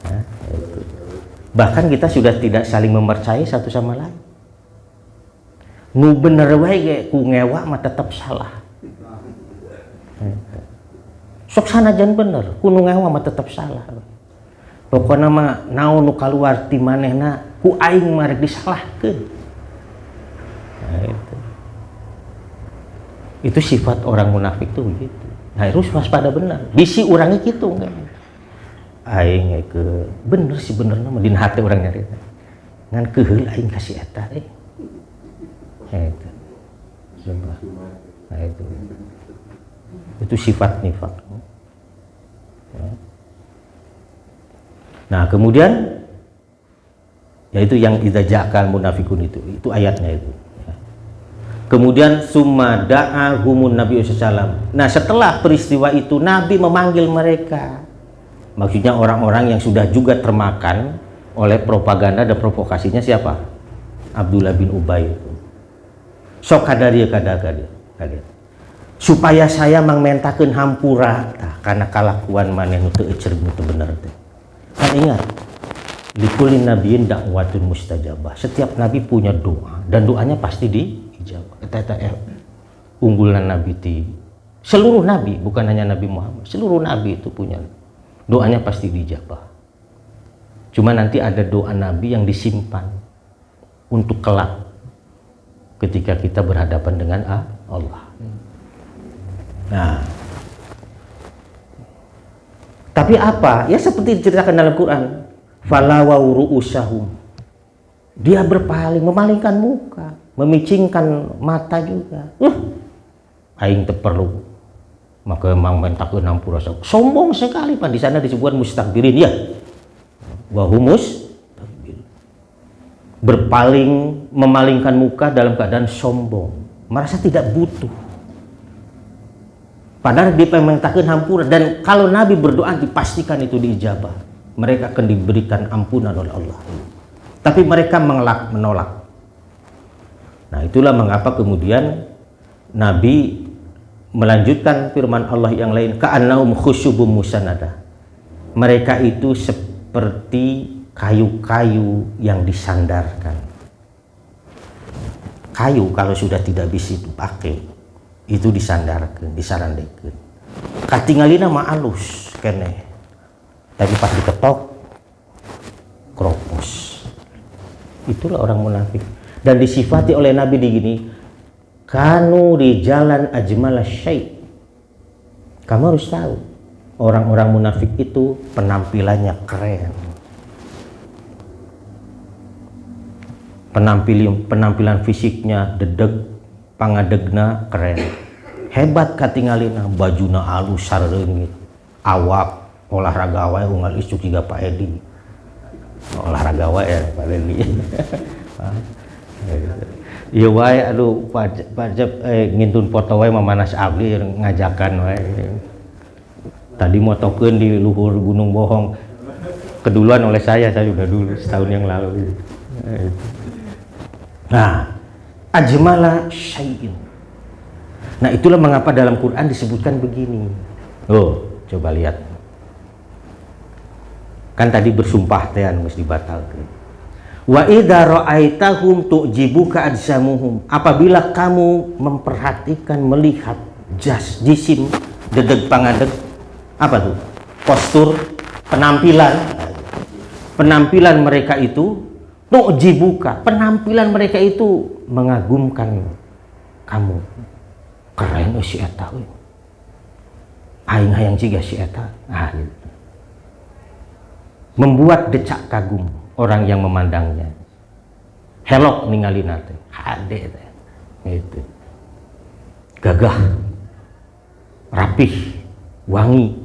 nah, itu. Bahkan kita sudah tidak saling mempercayai satu sama lain. Nu bener wae ge ku ngewa mah tetap salah. Sok sanajan bener, ku nu ngewa mah tetap salah. Pokona mah naon nu kaluar ti manehna ku aing mah rek disalahkeun. Nah, itu sifat orang munafik tuh begitu. Nah, harus waspada bener. Bisi urangnya gitu enggak. Aing ke bener sih benerna mah dina hate urang nyarita. Ngan keheul aing kasih eta Itu. Nah, itu sifat nifak. Nah, kemudian yaitu yang idza ja'akal munafikun itu ayatnya itu. Kemudian summa da'ahumun Nabi sallallahu. Nah, setelah peristiwa itu Nabi memanggil mereka. Maksudnya orang-orang yang sudah juga termakan oleh propaganda dan provokasinya siapa? Abdullah bin Ubay itu. Sok kadaria supaya saya mangmentakeun hampura karena kalakuan maneh nu teu euceug nu teu bener teh. Kan ingat, likulli nabiyyin da'watun mustajabah. Setiap nabi punya doa dan doanya pasti diijabah. Eta unggulan nabi ti seluruh nabi, bukan hanya Nabi Muhammad. Seluruh nabi itu punya doanya pasti diijabah. Cuma nanti ada doa nabi yang disimpan untuk kelak ketika kita berhadapan dengan Allah. Nah, tapi apa? Ya seperti diceritakan dalam Quran. Falawau ru'usahum. Dia berpaling, memalingkan muka, memicingkan mata juga. Aing teu perlu. Maka memang mentakeun hampura. Sombong sekali Pak, di sana disebut mustakbirin ya. Wa humus berpaling, memalingkan muka dalam keadaan sombong, merasa tidak butuh. Padahal dipemerintahkan hampura, dan kalau Nabi berdoa dipastikan itu diijabah. Mereka akan diberikan ampunan oleh Allah. Tapi mereka menolak. Nah, itulah mengapa kemudian Nabi melanjutkan firman Allah yang lain, ka'annahum khusyubum musannadah. Mereka itu seperti kayu-kayu yang disandarkan. Kayu kalau sudah tidak bisa dipakai itu disandarkan, disarandekeun. Katingalina mah alus keneh. Tapi pas diketok kropos. Itulah orang munafik. Dan disifati oleh Nabi di gini, kanu di jalan ajmala syai'. Kamu harus tahu, orang-orang munafik itu penampilannya keren. Penampilan fisiknya dedeg, pangadegna keren. Hebat katingalina, bajuna alus sareungit, awak olahraga wae unggal isuk juga Pak Edi. Olahraga wae ya Pak Edi. Ieu wae aduh pajab ngintun foto wae mamanas abdi ngajakan wae. Tadi motokeun di luhur Gunung Bohong. Keduluan oleh saya sudah dulu setahun yang lalu. Nah, ajmala syai'in. Nah, itulah mengapa dalam Quran disebutkan begini. Oh, coba lihat. Kan tadi bersumpah tean mesti batalkan. Wa idza ra'aitahum tu'jibuka ajsamuhum. Apabila kamu memperhatikan, melihat jisim, dedeg pangadeg, apa tuh? Postur, penampilan mereka itu tu'jibuka, penampilan mereka itu mengagumkan kamu. Keren si eta we. Aing hayang ciga si eta. Ah, gitu. Membuat decak kagum orang yang memandangnya. Helok ningali nate, hade teh. Gitu. Gagah, rapih, wangi.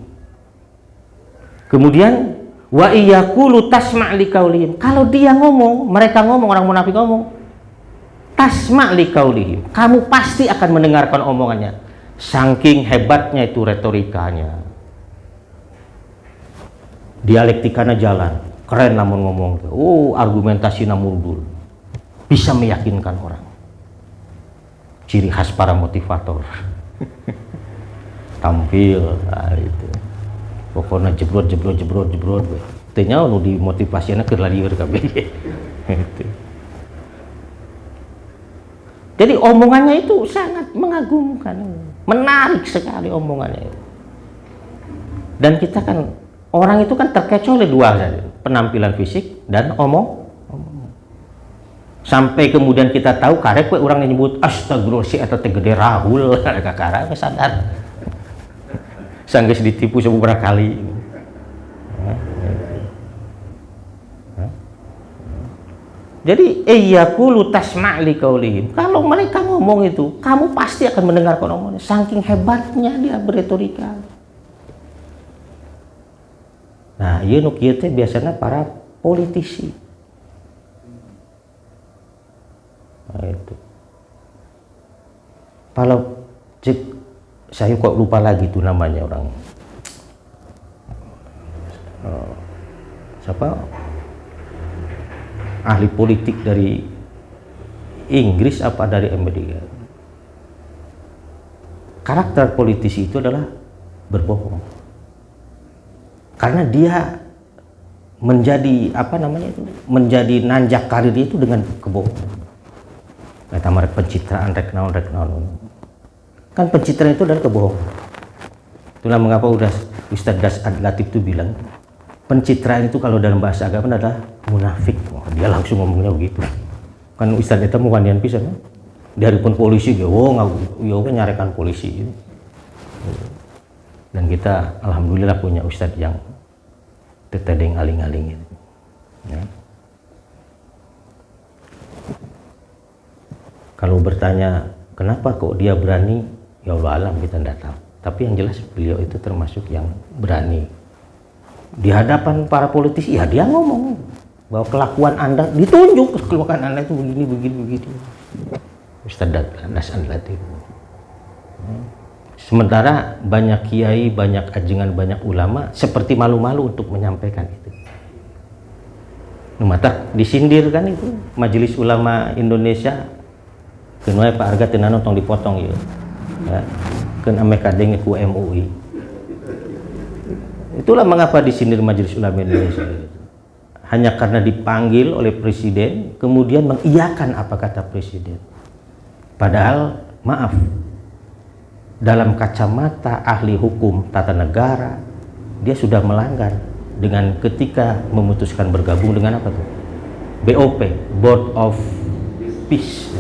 Kemudian wa iyaqulu tasma' liqaulihim. Kalau dia ngomong, mereka ngomong, orang munafik ngomong, tasma' liqaulihim. Kamu pasti akan mendengarkan omongannya. Saking hebatnya itu retorikanya. Dialektikanya jalan, keren namun ngomong. Oh, argumentasi namun dulu. Bisa meyakinkan orang. Ciri khas para motivator. Tampil, nah itu. Pokoknya jebrot. Tanya nu dimotivasinya keur lalieur kabeh. Itu. Jadi omongannya itu sangat mengagumkan, menarik sekali omongannya. Dan kita kan orang itu kan terkecoh oleh dua saja, penampilan fisik dan omong. Sampai kemudian kita tahu karek we orang yang nyebut astagfirullah si eta teh gede rahul kakara we sadar. Sanggeus ditipu beberapa kali. Jadi iyyaqulu tasma' liqaulihim. Kalau mereka ngomong itu, kamu pasti akan mendengarkan omongannya. Saking hebatnya dia berretorika. Nah, ieu nu kieu teh biasanya para politisi. Nah, itu. Kalau cek saya kok lupa lagi tuh namanya orang. Siapa? Ahli politik dari Inggris apa dari Amerika. Karakter politisi itu adalah berbohong. Karena dia menjadi apa namanya itu? Menjadi nanjak karir itu dengan kebohongan. Kata mereka pencitraan rek naon. Kan pencitraan itu adalah kebohongan. Itulah mengapa udah Ustadz Das'ad Latif itu bilang pencitraan itu kalau dalam bahasa agama adalah munafik. Oh, dia langsung ngomongnya begitu. Kan Ustadz itu mau wandian pisan. Dari pun polisi dia, nyarekan polisi. Dan kita alhamdulillah punya Ustadz yang tetedeng aling-aling itu. Ya. Kalau bertanya kenapa kok dia berani, ya Allah alam kita tidak tahu. Tapi yang jelas beliau itu termasuk yang berani. Di hadapan para politisi, ya dia ngomong bahwa kelakuan Anda ditunjuk, kelakuan Anda itu begini. Ustadz Das'ad Latif. Sementara banyak kiai, banyak ajengan, banyak ulama seperti malu-malu untuk menyampaikan itu. Mata disindir kan itu Majelis Ulama Indonesia. Kenapa Pak Arga tenan tong dipotong ya. Kan ame kadenge ku MUI. Itulah mengapa disindir Majelis Ulama Indonesia. Hanya karena dipanggil oleh presiden kemudian mengiyakan apa kata presiden. Padahal maaf, dalam kacamata ahli hukum tata negara dia sudah melanggar dengan ketika memutuskan bergabung dengan apa tuh? BOP, Board of Peace.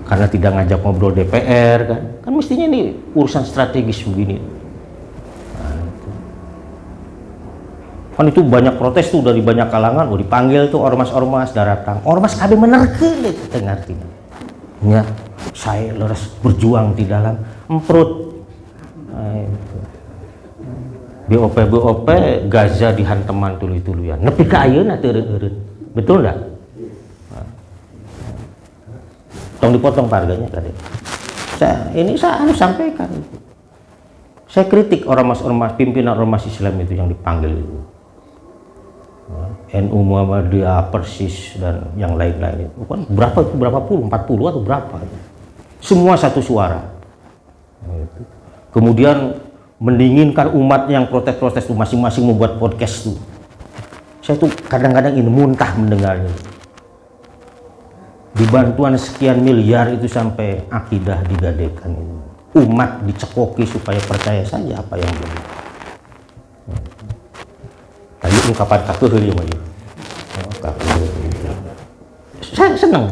Karena tidak ngajak ngobrol DPR kan mestinya ini urusan strategis begini. Nah, kan itu banyak protes tuh dari banyak kalangan, dipanggil tuh ormas-ormas datang, ormas kabeh menerkeun teh ngartina. Ya, saya leres berjuang di dalam emprut. Nah, BOP Gaza dihanteman tuluy-tuluyan. Nepi ka ayeuna teu eureun. Betul enggak? Tong dipotong harganya tadi. Saya harus sampaikan. Saya kritik ormas-ormas pimpinan ormas Islam itu yang dipanggil itu. NU Muhammadiyah, Persis dan yang lain-lain. Bukan berapa puluh, 40 atau berapa. Semua satu suara. Kemudian mendinginkan umat yang protes-protes itu masing-masing membuat podcast tuh. Saya tuh kadang-kadang ini muntah mendengarnya. Dibantuan sekian miliar itu sampai akidah digadekan ini. Umat dicekoki supaya percaya saja apa yang benar. Tadi ungkapan kakek dia mah. Saya senang.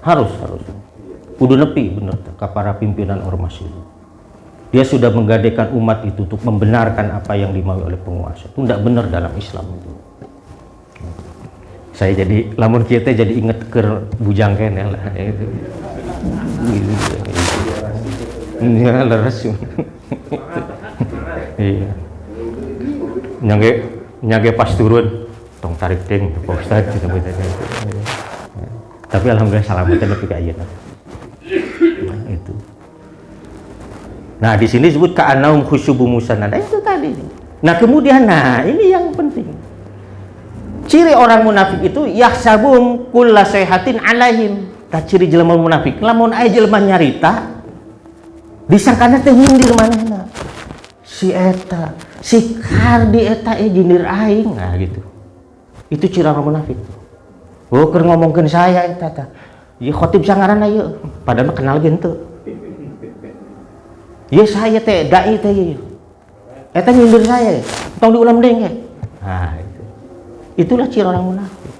Harus. Kudu nepi bener ke para pimpinan ormas itu. Dia sudah menggadekan umat itu untuk membenarkan apa yang dimau oleh penguasa. Itu tidak benar dalam Islam itu. Saya jadi lamun kita jadi inget ke bujang kene lah itu. Iya, leres. Iya. Nyage pas turun tong tarik ting Pak Ustaz gitu betanya. Tapi alhamdulillah selamatnya lebih kayak ayeuna. Itu. Nah, di sini disebut ka'annahum khusyubun musannada itu tadi. Nah, kemudian ini yang penting. Ciri orang munafik itu yahsabum kulla sayhatin alaihim. Tah ciri jelema munafik lamun aya jelema nyarita disangkana teh nyindir manehna. Si eta, si kardi eta jindir aing, nah gitu. Itu ciri orang munafik. Oh, keur ngomongkeun saya eta tah. Ieu khotib sangaranna ieu, padahal kenal ge henteu. Ieu saya teh dai teh ieu. Eta nyindir saya, tong diulang deung ge. Nah, itu. Itulah ciri orang munafik.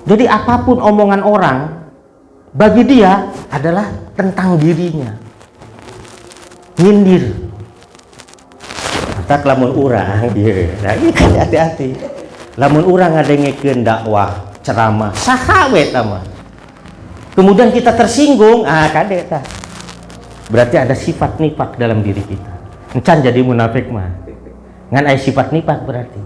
Jadi apapun omongan orang bagi dia adalah tentang dirinya. Nyindir. Tak lamun urang, iya. Nah, ini kan hati-hati. Lamun urang ngadengekeun dakwah, ceramah, saha we eta mah. Kemudian kita tersinggung, kade tah. Berarti ada sifat nifak dalam diri kita. Encan jadi munafik mah. Ngan aya sifat nifak berarti.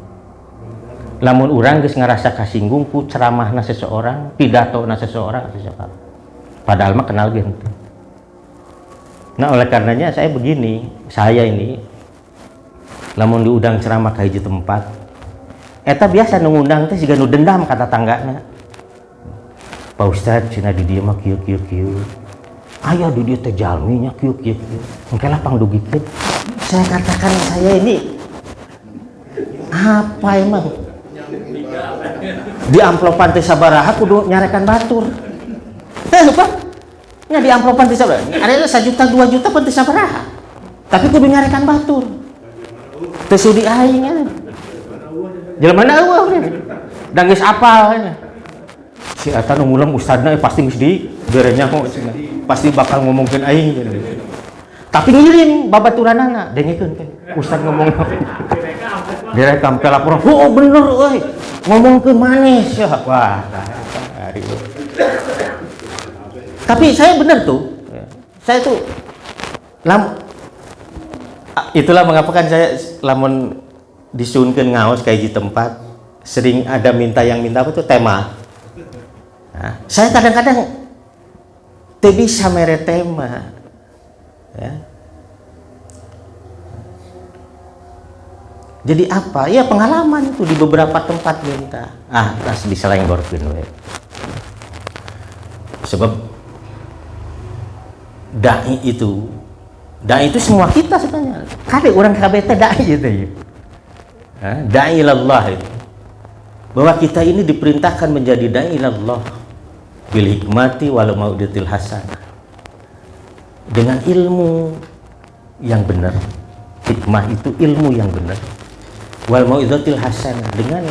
Lamun urang geus ngarasa kasinggung ku ceramahna seseorang, pidatona seseorang atau siapa. Padahal mah kenal ge henteu. Nah, oleh karenanya saya ini lamun diundang ceramah ka hiji tempat eta biasa ngundang teh siga nu dendam kata tanggana. Pak Ustaz cenah di dieu mah kieu aya di dieu teh jalmi nya kieu engke lah pangdugikeun. Saya katakan saya ini apa emang di amplopan teh sabaraha kudu nyarekan batur. Apa? Nya di amplopan teh sabaraha? Ada 1 juta 2 juta pun teh sabaraha. Tapi kudu nyarekan batur. Teu sudi aing nya. Jelema eueuh nya. Da geus apal nya. Si eta nu ngulang ustadna pasti geus di berenya kok pasti bakal ngomongkeun aing. Tapi ngirim babaturanana dengekeun teh. Ustad ngomong direkam ke laporan. Oh bener euy. Ngomongkeun manis ya. Wah. Tapi saya benar tuh, saya tuh itulah mengapa kan saya lamun disuunkeun ngaos kayak di tempat sering ada minta apa tuh tema. Nah, saya kadang-kadang teu bisa mere tema, ya. Jadi apa? Ya pengalaman itu di beberapa tempat minta. Tas diselenggorkeun we. Sebab dai itu semua kita sebenarnya. Kade orang kabeh teh dai gitu ya. Dai ilallah itu. Bahwa kita ini diperintahkan menjadi dai ilallah bil hikmati wal mau'izatil hasanah. Dengan ilmu yang benar. Hikmah itu ilmu yang benar. Wal mau'izatil hasanah dengan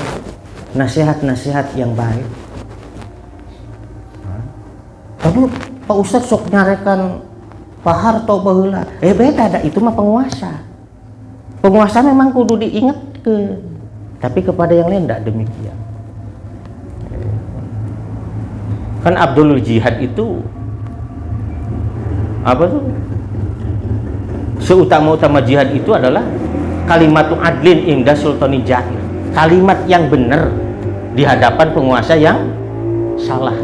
nasihat-nasihat yang baik. Tapi Pak Ustadz sok nyarekan Pak Harto baheula. Beda ada itu mah penguasa. Penguasa memang kudu diingatkeun. Tapi kepada yang lain tidak demikian. Kan Abdul Jihad itu apa tuh? Seutama-utama jihad itu adalah kalimatu adlin inda sultani jahil. Kalimat yang benar di hadapan penguasa yang salah.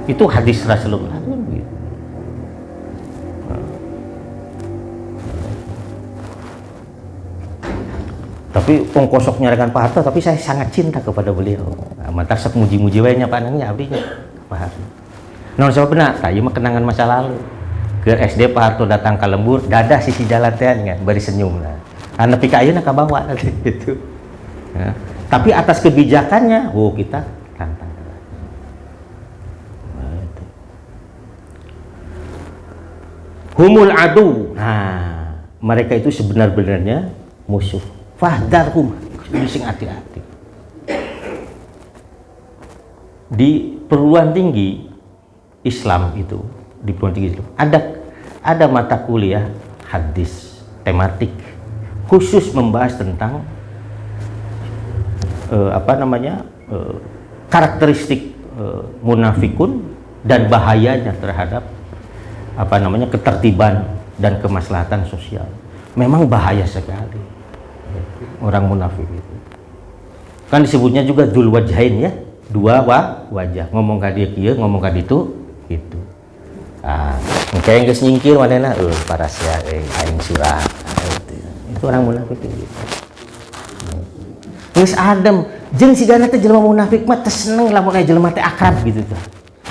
Itu hadis Rasulullah. Tapi kosok nyarikan Pak Harto, tapi saya sangat cinta kepada beliau. Nah, mantap sak muji-muji wae nya panangnya abdinya Pak Harto. Non siapa benar? Tah ieu mah kenangan masa lalu. Ke SD Pak Harto datang ke Lembur, dadah sisi jalan teh kan bari senyum nah. Nepi ka ayeuna kabawa gitu. Nah, tapi atas kebijakannya, kita tantang. Humul adu. Nah, mereka itu sebenar-benarnya musuh. Fahdarhum, sing hati-hati. Di perguruan tinggi Islam itu, di perguruan tinggi Islam, ada mata kuliah hadis tematik khusus membahas tentang karakteristik munafikun dan bahayanya terhadap ketertiban dan kemaslahatan sosial. Memang bahaya sekali orang munafik itu. Kan disebutnya juga dzul wajhain ya, dua wajah. Ngomong ka dieu kieu, ngomong ka ditu gitu. Engke geus nyingkir manehna para sia aing surah. Itu orang munafik itu. Geus adem, jeung sigana teh jelema munafik mah teu seneng lamun aya jelema teh akrab gitu tah.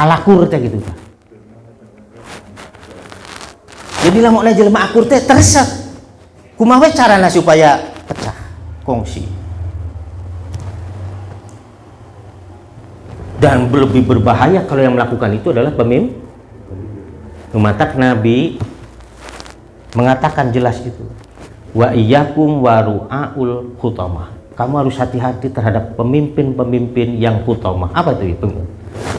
Alakur teh gitu tah. Jadi lamun aya jelema akur teh teresep. Kumaha carana supaya pecah kongsi. Dan lebih berbahaya kalau yang melakukan itu adalah pemimpin. Umatak Nabi mengatakan jelas itu. Wa iyyakum waru'aul khutamah. Kamu harus hati-hati terhadap pemimpin-pemimpin yang khutamah. Apa itu?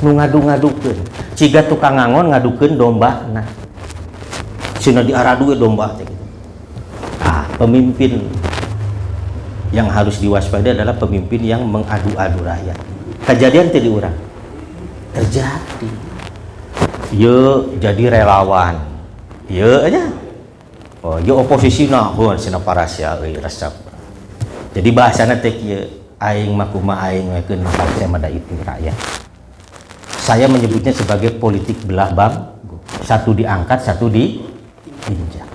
Nu ngadu-ngadukeun. Ciga tukang ngangon ngadukeun domba. Nah, cenah diaradu domba gitu. Pemimpin yang harus diwaspadai adalah pemimpin yang mengadu-adu rakyat. Kejadian tadi urang terjadi. Ye jadi relawan. Ye aja. Ye oposisina heuh cenah parasia euy resep. Jadi bahasana teh kieu aing mah kumaha aing ngakeun partai mada itu rakyat. Saya menyebutnya sebagai politik belah bangku. Satu diangkat, satu diinjak.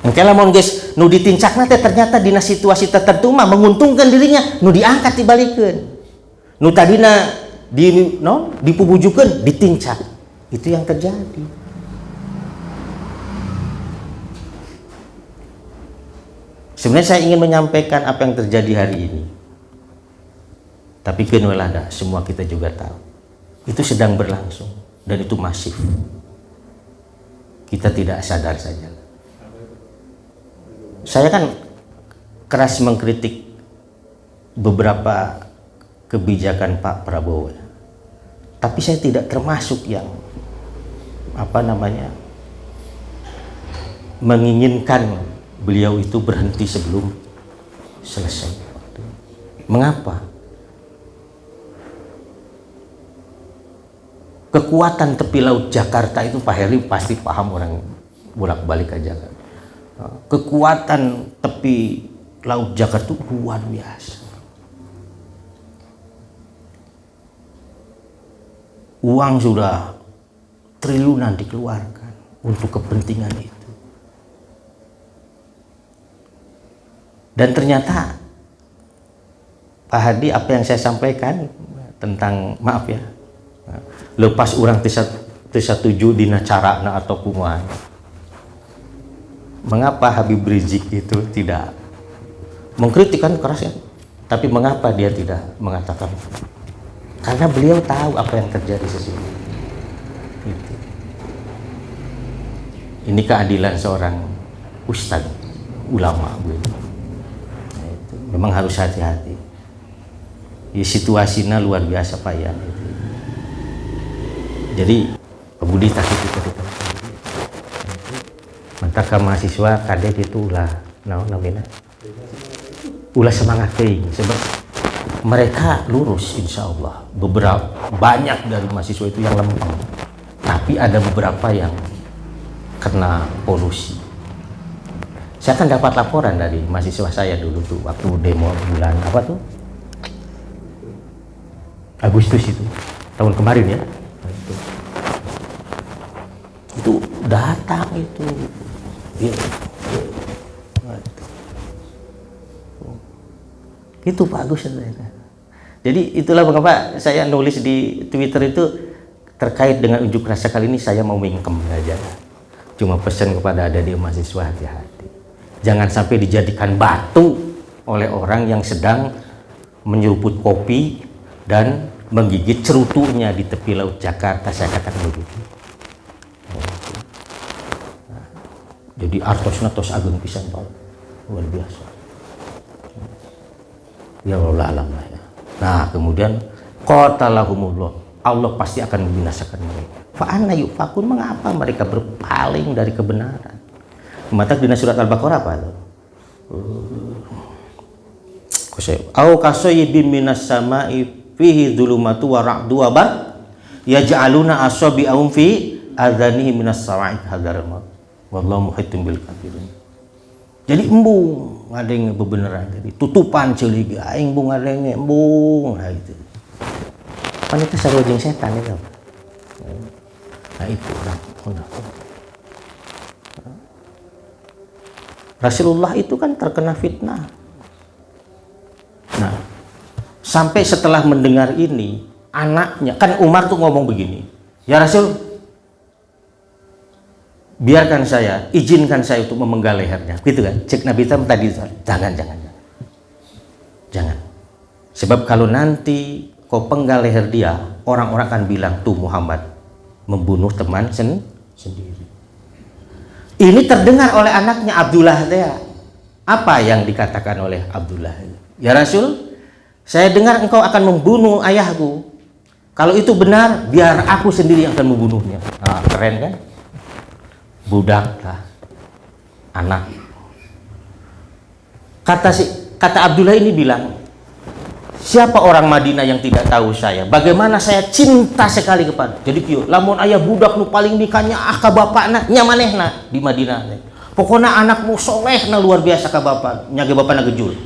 Engke lamun geus nu ditincakna teh ternyata dina situasi tertentu mah menguntungkan dirinya, nu diangkat dibalikeun. Nu tadina dipubujukeun ditincak. Itu yang terjadi. Sebenarnya saya ingin menyampaikan apa yang terjadi hari ini. Tapi keun welada, semua kita juga tahu. Itu sedang berlangsung dan itu masif. Kita tidak sadar saja. Saya kan keras mengkritik beberapa kebijakan Pak Prabowo, tapi saya tidak termasuk yang menginginkan beliau itu berhenti sebelum selesai. Mengapa? Kekuatan tepi laut Jakarta itu Pak Heri pasti paham, orang bolak-balik aja kan. Kekuatan tepi laut Jakarta itu luar biasa. Uang sudah triliunan dikeluarkan untuk kepentingan itu. Dan ternyata Pak Hadi, apa yang saya sampaikan tentang, maaf ya, lepas orang tisatuju dina carana atau kumaha. Mengapa Habib Rizik itu tidak mengkritik, kan keras ya, tapi mengapa dia tidak mengatakan? Karena beliau tahu apa yang terjadi sesungguhnya. Ini keadilan seorang ustadz, ulama. Memang harus hati-hati. Ya, situasinya luar biasa payah. Jadi Pak Budi tak itu mantap mahasiswa kadek itu ulah ulah semangat teuing, sebab mereka lurus insya Allah. Banyak dari mahasiswa itu yang lempeng, tapi ada beberapa yang kena polusi. Saya kan dapat laporan dari mahasiswa saya dulu tuh waktu demo bulan apa tuh Agustus itu tahun kemarin ya, itu datang itu Itu bagus. Jadi itulah mengapa saya nulis di Twitter itu terkait dengan unjuk rasa kali ini. Saya mau mingkem aja, cuma pesan kepada adik-adik mahasiswa, hati-hati, jangan sampai dijadikan batu oleh orang yang sedang menyeruput kopi dan menggigit cerutunya di tepi laut Jakarta. Saya katakan begitu. Jadi artosna tos ageng pisan Pak, luar biasa. Ya Allah alam lah ya. Nah kemudian qatalahumullah, Allah pasti akan membinasakan mereka. Fa'anna yufakun, mengapa mereka berpaling dari kebenaran? Matak dina surat Al-Baqarah apa itu? Au kasayyibin minas sama'i fihi dzulumatu wa ra'du wa barq yaj'aluna asabi'ahum fi adhanihim minas sawa'iq hadzarul maut wallahu muhitun bil kafirin. Jadi embung ngadeng bebeneran, jadi tutupan ceulig aing embung ngadeng embung, nah gitu. Kan itu sarojeng setan itu. Nah itu Rasulullah itu kan terkena fitnah. Nah, sampai setelah mendengar ini, anaknya, kan Umar tuh ngomong begini, ya Rasul, biarkan saya, izinkan saya untuk memenggal lehernya, gitu kan? Cek Nabi tadi, jangan. Sebab kalau nanti kau penggal leher dia, orang-orang akan bilang tuh Muhammad membunuh teman sendiri. Ini terdengar oleh anaknya Abdullah dia. Apa yang dikatakan oleh Abdullah? Ya Rasul, saya dengar engkau akan membunuh ayahku. Kalau itu benar, biar aku sendiri yang akan membunuhnya. Nah, keren kan? Budak lah, anak. Kata Abdullah ini bilang, siapa orang Madinah yang tidak tahu saya? Bagaimana saya cinta sekali kepada. Jadi kieu, lamun ayah budak nu paling mikanya ka bapakna nya manehna di Madinah. Pokoknya anakmu solehna luar biasa ka bapak, nya ge bapakna gejul.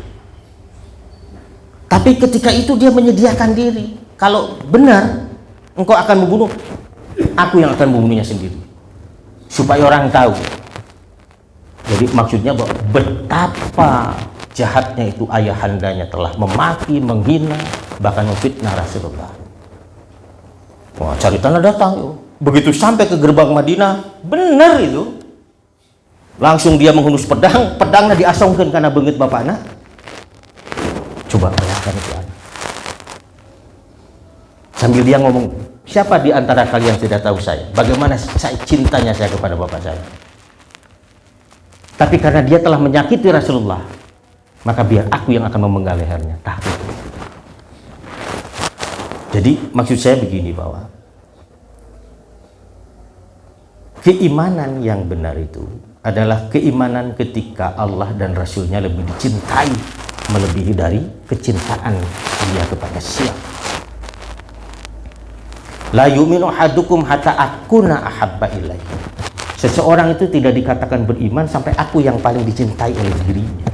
Tapi ketika itu dia menyediakan diri. Kalau benar engkau akan membunuh, aku yang akan membunuhnya sendiri. Supaya orang tahu. Jadi maksudnya bahwa betapa jahatnya itu ayahandanya telah memaki, menghina, bahkan memfitnah Rasulullah. Wah, ceritanya datang yuk. Begitu sampai ke gerbang Madinah, benar itu. Langsung dia menghunus pedang, pedangnya diasongkan karena beungit bapaknya. Coba bayangkan itu anak. Sambil dia ngomong, siapa di antara kalian tidak tahu saya? Bagaimana cintanya saya kepada bapak saya? Tapi karena dia telah menyakiti Rasulullah, maka biar aku yang akan memenggal lehernya. Takut. Jadi maksud saya begini, bahwa keimanan yang benar itu adalah keimanan ketika Allah dan Rasulnya lebih dicintai, melebihi dari kecintaan dia kepada siapa. La yu'minu ahadukum hatta akuna ahabba ilaihi. Seseorang itu tidak dikatakan beriman sampai aku yang paling dicintai oleh dirinya.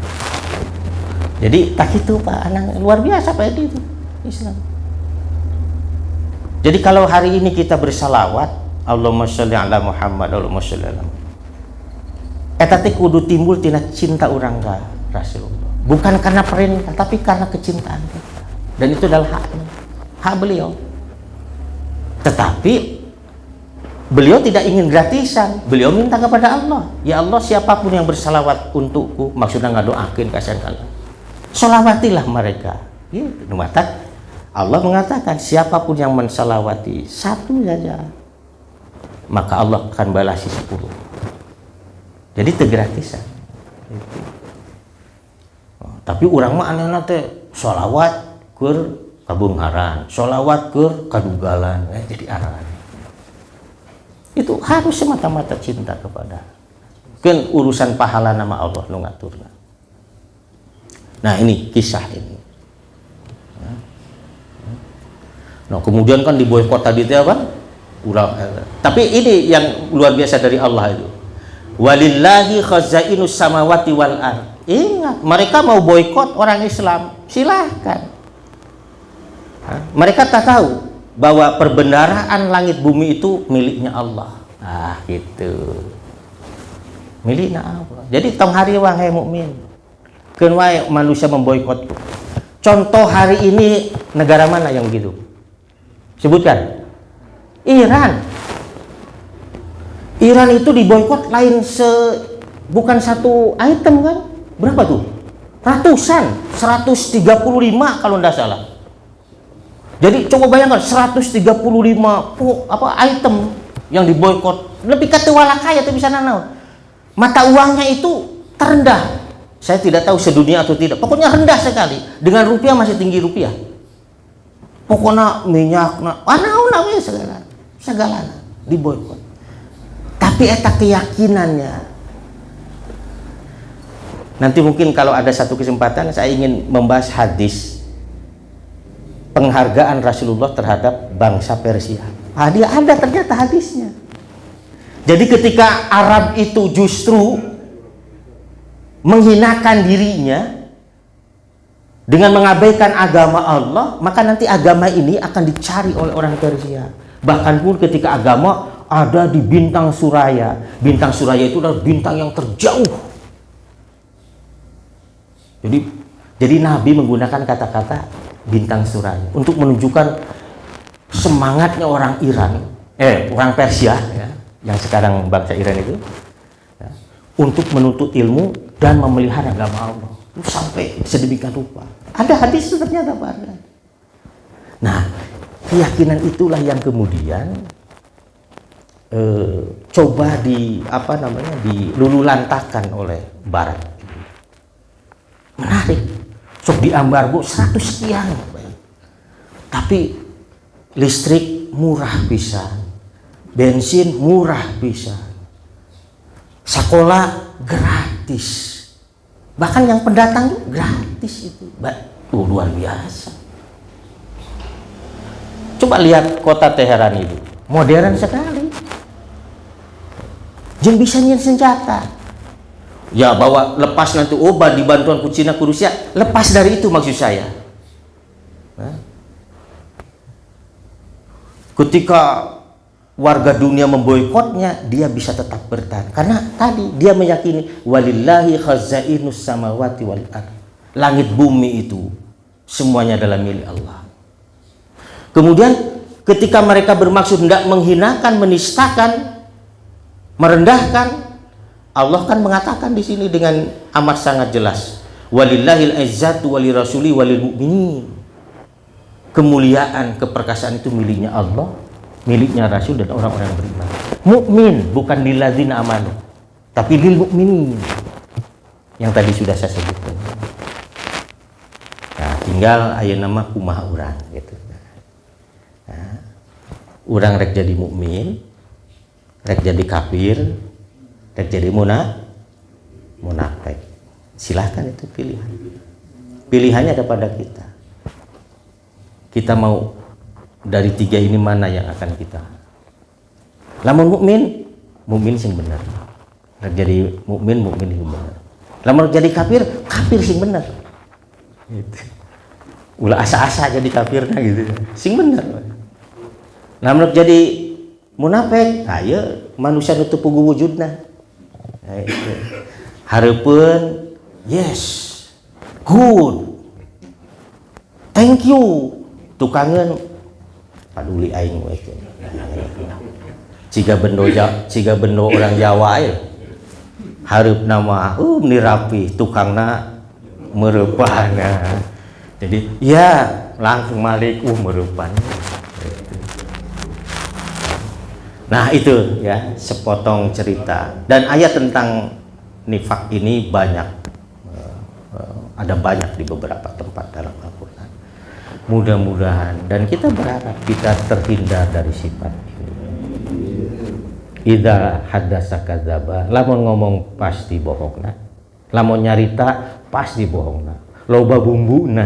Jadi tak itu Pak, anak luar biasa Pak itu Islam. Jadi kalau hari ini kita bersalawat, Allahumma sholli ala Muhammad, Allahumma sholli ala Muhammad, eta teh kudu timbul tina cinta urang ka Rasulullah. Bukan karena perintah, tapi karena kecintaan kita. Dan itu adalah haknya, hak beliau. Tetapi beliau tidak ingin gratisan. Beliau minta kepada Allah, ya Allah, siapapun yang bersalawat untukku, maksudnya ngadoakeun kasihan kalian, salawatilah mereka. Gitu. Allah mengatakan siapapun yang mensalawati satu saja, maka Allah akan balasi 10. Jadi itu gratisan. Gitu. Tapi orang mah aneh-aneh teh salawat keur kabungharan, sholawat ke kadugalan, jadi arahan. Itu harus semata-mata cinta kepada. Kan urusan pahala nama Allah nu ngaturna. Nah ini kisah ini. Nah kemudian kan di boykot tadi itu apa? Tapi ini yang luar biasa dari Allah itu. Walillahi khazainus samawati wal ard. Ingat, mereka mau boykot orang Islam, silahkan. Mereka tak tahu bahwa perbendaharaan langit bumi itu miliknya Allah. Ah gitu, miliknya Allah. Jadi tong hari wahai mukmin, keun wae manusia memboikot Contoh hari ini negara mana yang begitu? Sebutkan. Iran. Iran itu diboikot bukan satu item kan? Berapa tuh? Ratusan, 135 kalau tidak salah. Jadi coba bayangkan 135 item yang diboikot. Lebih katuala kaya tuh bisa nanau. Mata uangnya itu terendah. Saya tidak tahu sedunia atau tidak. Pokoknya rendah sekali. Dengan rupiah masih tinggi rupiah. Pokoknya minyak, segala diboikot. Tapi eta keyakinannya. Nanti mungkin kalau ada satu kesempatan saya ingin membahas hadis penghargaan Rasulullah terhadap bangsa Persia. Dia ada ternyata hadisnya. Jadi ketika Arab itu justru menghinakan dirinya dengan mengabaikan agama Allah, maka nanti agama ini akan dicari oleh orang Persia. Bahkan pun ketika agama ada di bintang Suraya. Bintang Suraya itu adalah bintang yang terjauh. Jadi Nabi menggunakan kata-kata bintang Suraya untuk menunjukkan semangatnya orang orang Persia ya, yang sekarang bangsa Iran itu ya, untuk menuntut ilmu dan memelihara agama Allah sampai sedemikian rupa. Ada hadis itu ternyata Pak. Nah, keyakinan itulah yang kemudian coba dilululantakan oleh Barat. Menarik. Sok diambargo 100 sekian. Tapi listrik murah pisan. Bensin murah pisan. Sekolah gratis. Bahkan yang pendatang gratis itu. Luar biasa. Coba lihat kota Teheran itu. Modern sekali. Jeung bisa nyen senjata. Ya bawa lepas nanti obat di bantuan ku Cina ku Rusia, lepas dari itu maksud saya. Ketika warga dunia memboikotnya, dia bisa tetap bertahan karena tadi dia meyakini walillahi khazainus samawati wal ard. Langit bumi itu semuanya adalah milik Allah. Kemudian ketika mereka bermaksud hendak menghinakan, menistakan, merendahkan, Allah kan mengatakan di sini dengan amat sangat jelas, walillahil izzatu walirasuli walil mu'minin. Kemuliaan, keperkasaan itu miliknya Allah, miliknya Rasul dan orang-orang yang beriman. Mukmin bukan lilladzina amanu, tapi lil mu'minin. Yang tadi sudah saya sebutkan. Nah, tinggal aya nama kumaha urang gitu. Nah, urang rek jadi mukmin, rek jadi kafir, jadi munafik. Silahkan itu pilihan. Pilihannya ada pada kita. Kita mau dari tiga ini mana yang akan kita? Lamun mukmin sing benar. Jadi mukmin sing benar. Lamun jadi kafir sing benar. Gitu. Ulah asa-asa jadi kafirna gitu. Sing benar. Lamun jadi munafik, ayo manusia nutup pugu wujudna. Hareupeun yes, good, thank you, tukangan paduli aing we. Ciga bendo orang Jawa ya. Hareupna mah meni rapi, tukangna meureupan. Jadi ya langsung malik meureupan. Nah itu ya sepotong cerita, dan ayat tentang nifak ini banyak, ada banyak di beberapa tempat dalam Al-Quran. Mudah-mudahan dan kita berharap kita terhindar dari sifat ini. Idza hadatsa kadzaba, lamun ngomong pasti bohongna, lamun nyarita pasti bohongna, loba bumbuna.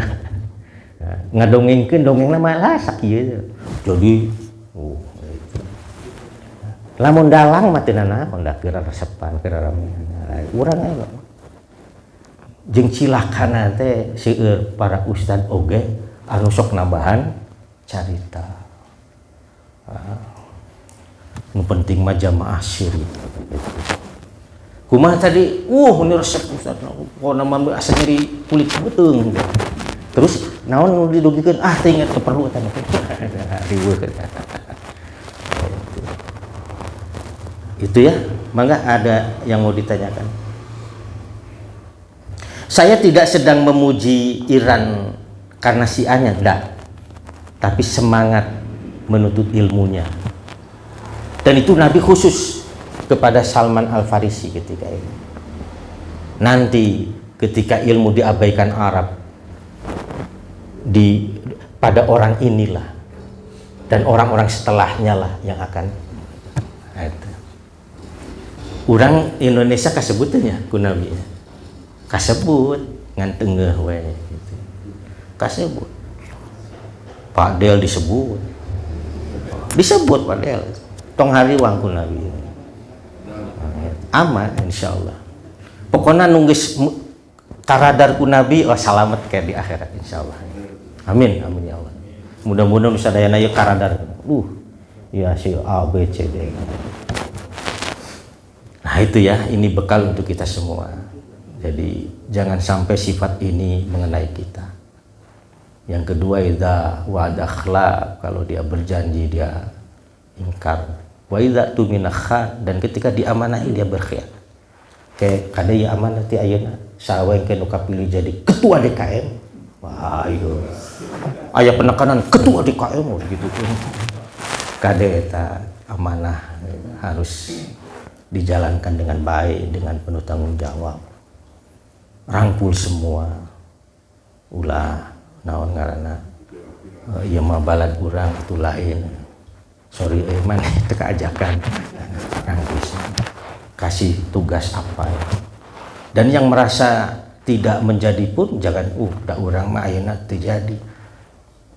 Ngadongengkeun dongengna malah sakieu. Jadi lamun dalang mah teu naon da keur resepan keur ramean urang aya jeung cilakana teh seueur para ustad oge anu sok nambahan carita nu penting mah jamaah syirik kumaha tadi ini resep ustad kok nama asa nyeri kulit beuteung Terus naon didugikeun teu inget keperluan riweuh. Itu ya, mangga ada yang mau ditanyakan. Saya tidak sedang memuji Iran karena Syiahnya, enggak. Tapi semangat menuntut ilmunya. Dan itu Nabi khusus kepada Salman Al-Farisi ketika itu. Nanti ketika ilmu diabaikan Arab, pada orang inilah dan orang-orang setelahnya lah yang akan itu. Orang Indonesia kasebutnya ku Nabi kasebut ngan tengah we gitu. Kasebut Pak Del disebut Pak Del tong hariwang ku Nabi aman insyaallah. Pokoknya nunggis karadar ku Nabi salamet kayak di akhirat insyaallah. Amin amin ya Allah. Mudah-mudahan bisa dayana ieu karadar. Ya si A B C D. Nah itu ya, ini bekal untuk kita semua. Jadi jangan sampai sifat ini mengenai kita. Yang kedua, idza wa'ada akhlaq, kalau dia berjanji dia ingkar. Wa idza tumina khan, dan ketika diamanahi dia berkhianat. Kayak kada ya amanah ti ayeuna sawe ke nu kapilih jadi ketua DKM. Wah, iya. Aya penekanan ketua DKM gitu. Kada eta amanah harus dijalankan dengan baik, dengan penuh tanggung jawab. Rangkul semua. Ulah naon ngaranna. Ieu mah balad urang itu lain. Sorry mana teka ajakan. Rangkul semua. Kasih tugas apa ya. Dan yang merasa tidak menjadi pun jangan da urang mah ayeuna teu jadi.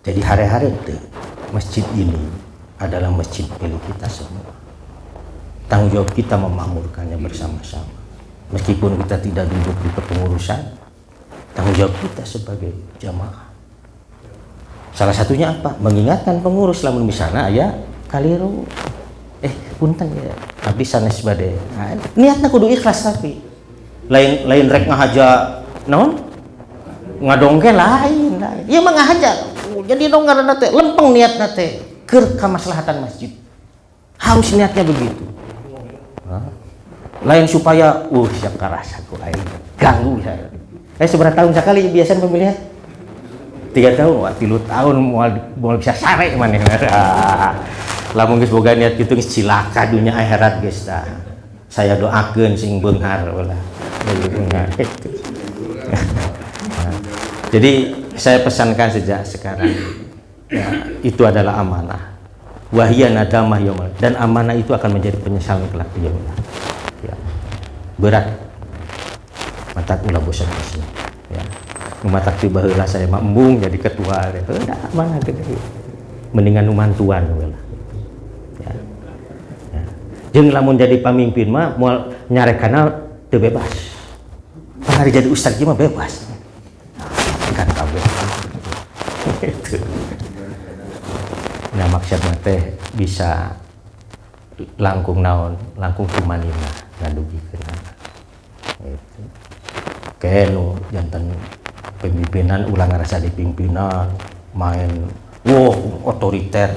Jadi hari-hari masjid ini adalah masjid milik kita semua. Tanggung jawab kita memakmurkannya bersama-sama. Meskipun kita tidak duduk di kepengurusan, tanggung jawab kita sebagai jamaah. Salah satunya apa? Mengingatkan pengurus lamun misalnya aya kaliru. Punten ya. Abdi sanes bade. Niatna kudu ikhlas tapi. Lain rek ngahaja naon? Ngadongke lain. Ieu mah ngahaja. Jadi dong ngaranna teh lempeng niatna teh keur kamaslahatan masjid. Harus niatnya begitu. Lain supaya siap karasa ku aing ganggu saya. Seberapa tahun sekali biasanya pemilihan? 3 tahun, 3 tahun mau bisa sare maneh. Lamun geus boga niat kitu geus cilaka dunia akhirat geus tah. Saya doakeun sing beunghar ulah. Jadi saya pesankan sejak sekarang ya, itu adalah amanah. Wahia nadamah yaumul, dan amanah itu akan menjadi penyesalan kelak di yaumul. Ya. Berat. Matak ulah bosan-bosan. Ya. Matak tiba heula saya mah embung jadi ketua. Heuda amanah gede. Mendingan numantuan heula. Ya. Ya. Jeung lamun jadi pamimpin mah moal nyarekana teu bebas. Pangari jadi ustaz mah bebas. Kan kabeh. Itu. Nah maksudnya teh bisa langkung naon, langkung kumanina ngadugikeun. Itu. Kenu janten pemimpinan ulah ngarasa dipimpinan, main otoriter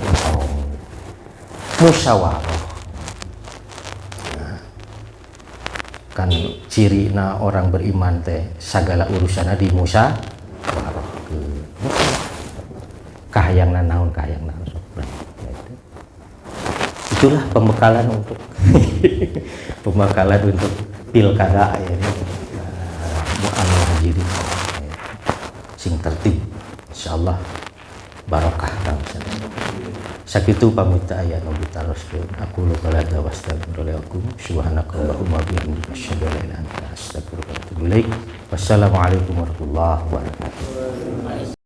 musyawarah. Nah, kan cirina orang beriman teh sagala urusanna di musyawarah. Kahayangna naon kahayangna. Itulah pembekalan untuk pilkada ya mu'amal hadirin sing tertib insyaallah barokah kang sakitu pamita aya nu ditaroskeun aku lu balada wastaghfirullahaladzim subhanakallahumma bihamdika asyhadu an la ilaha illa anta astaghfiruka wa atubu ilaik. Wassalamualaikum warahmatullahi wabarakatuh.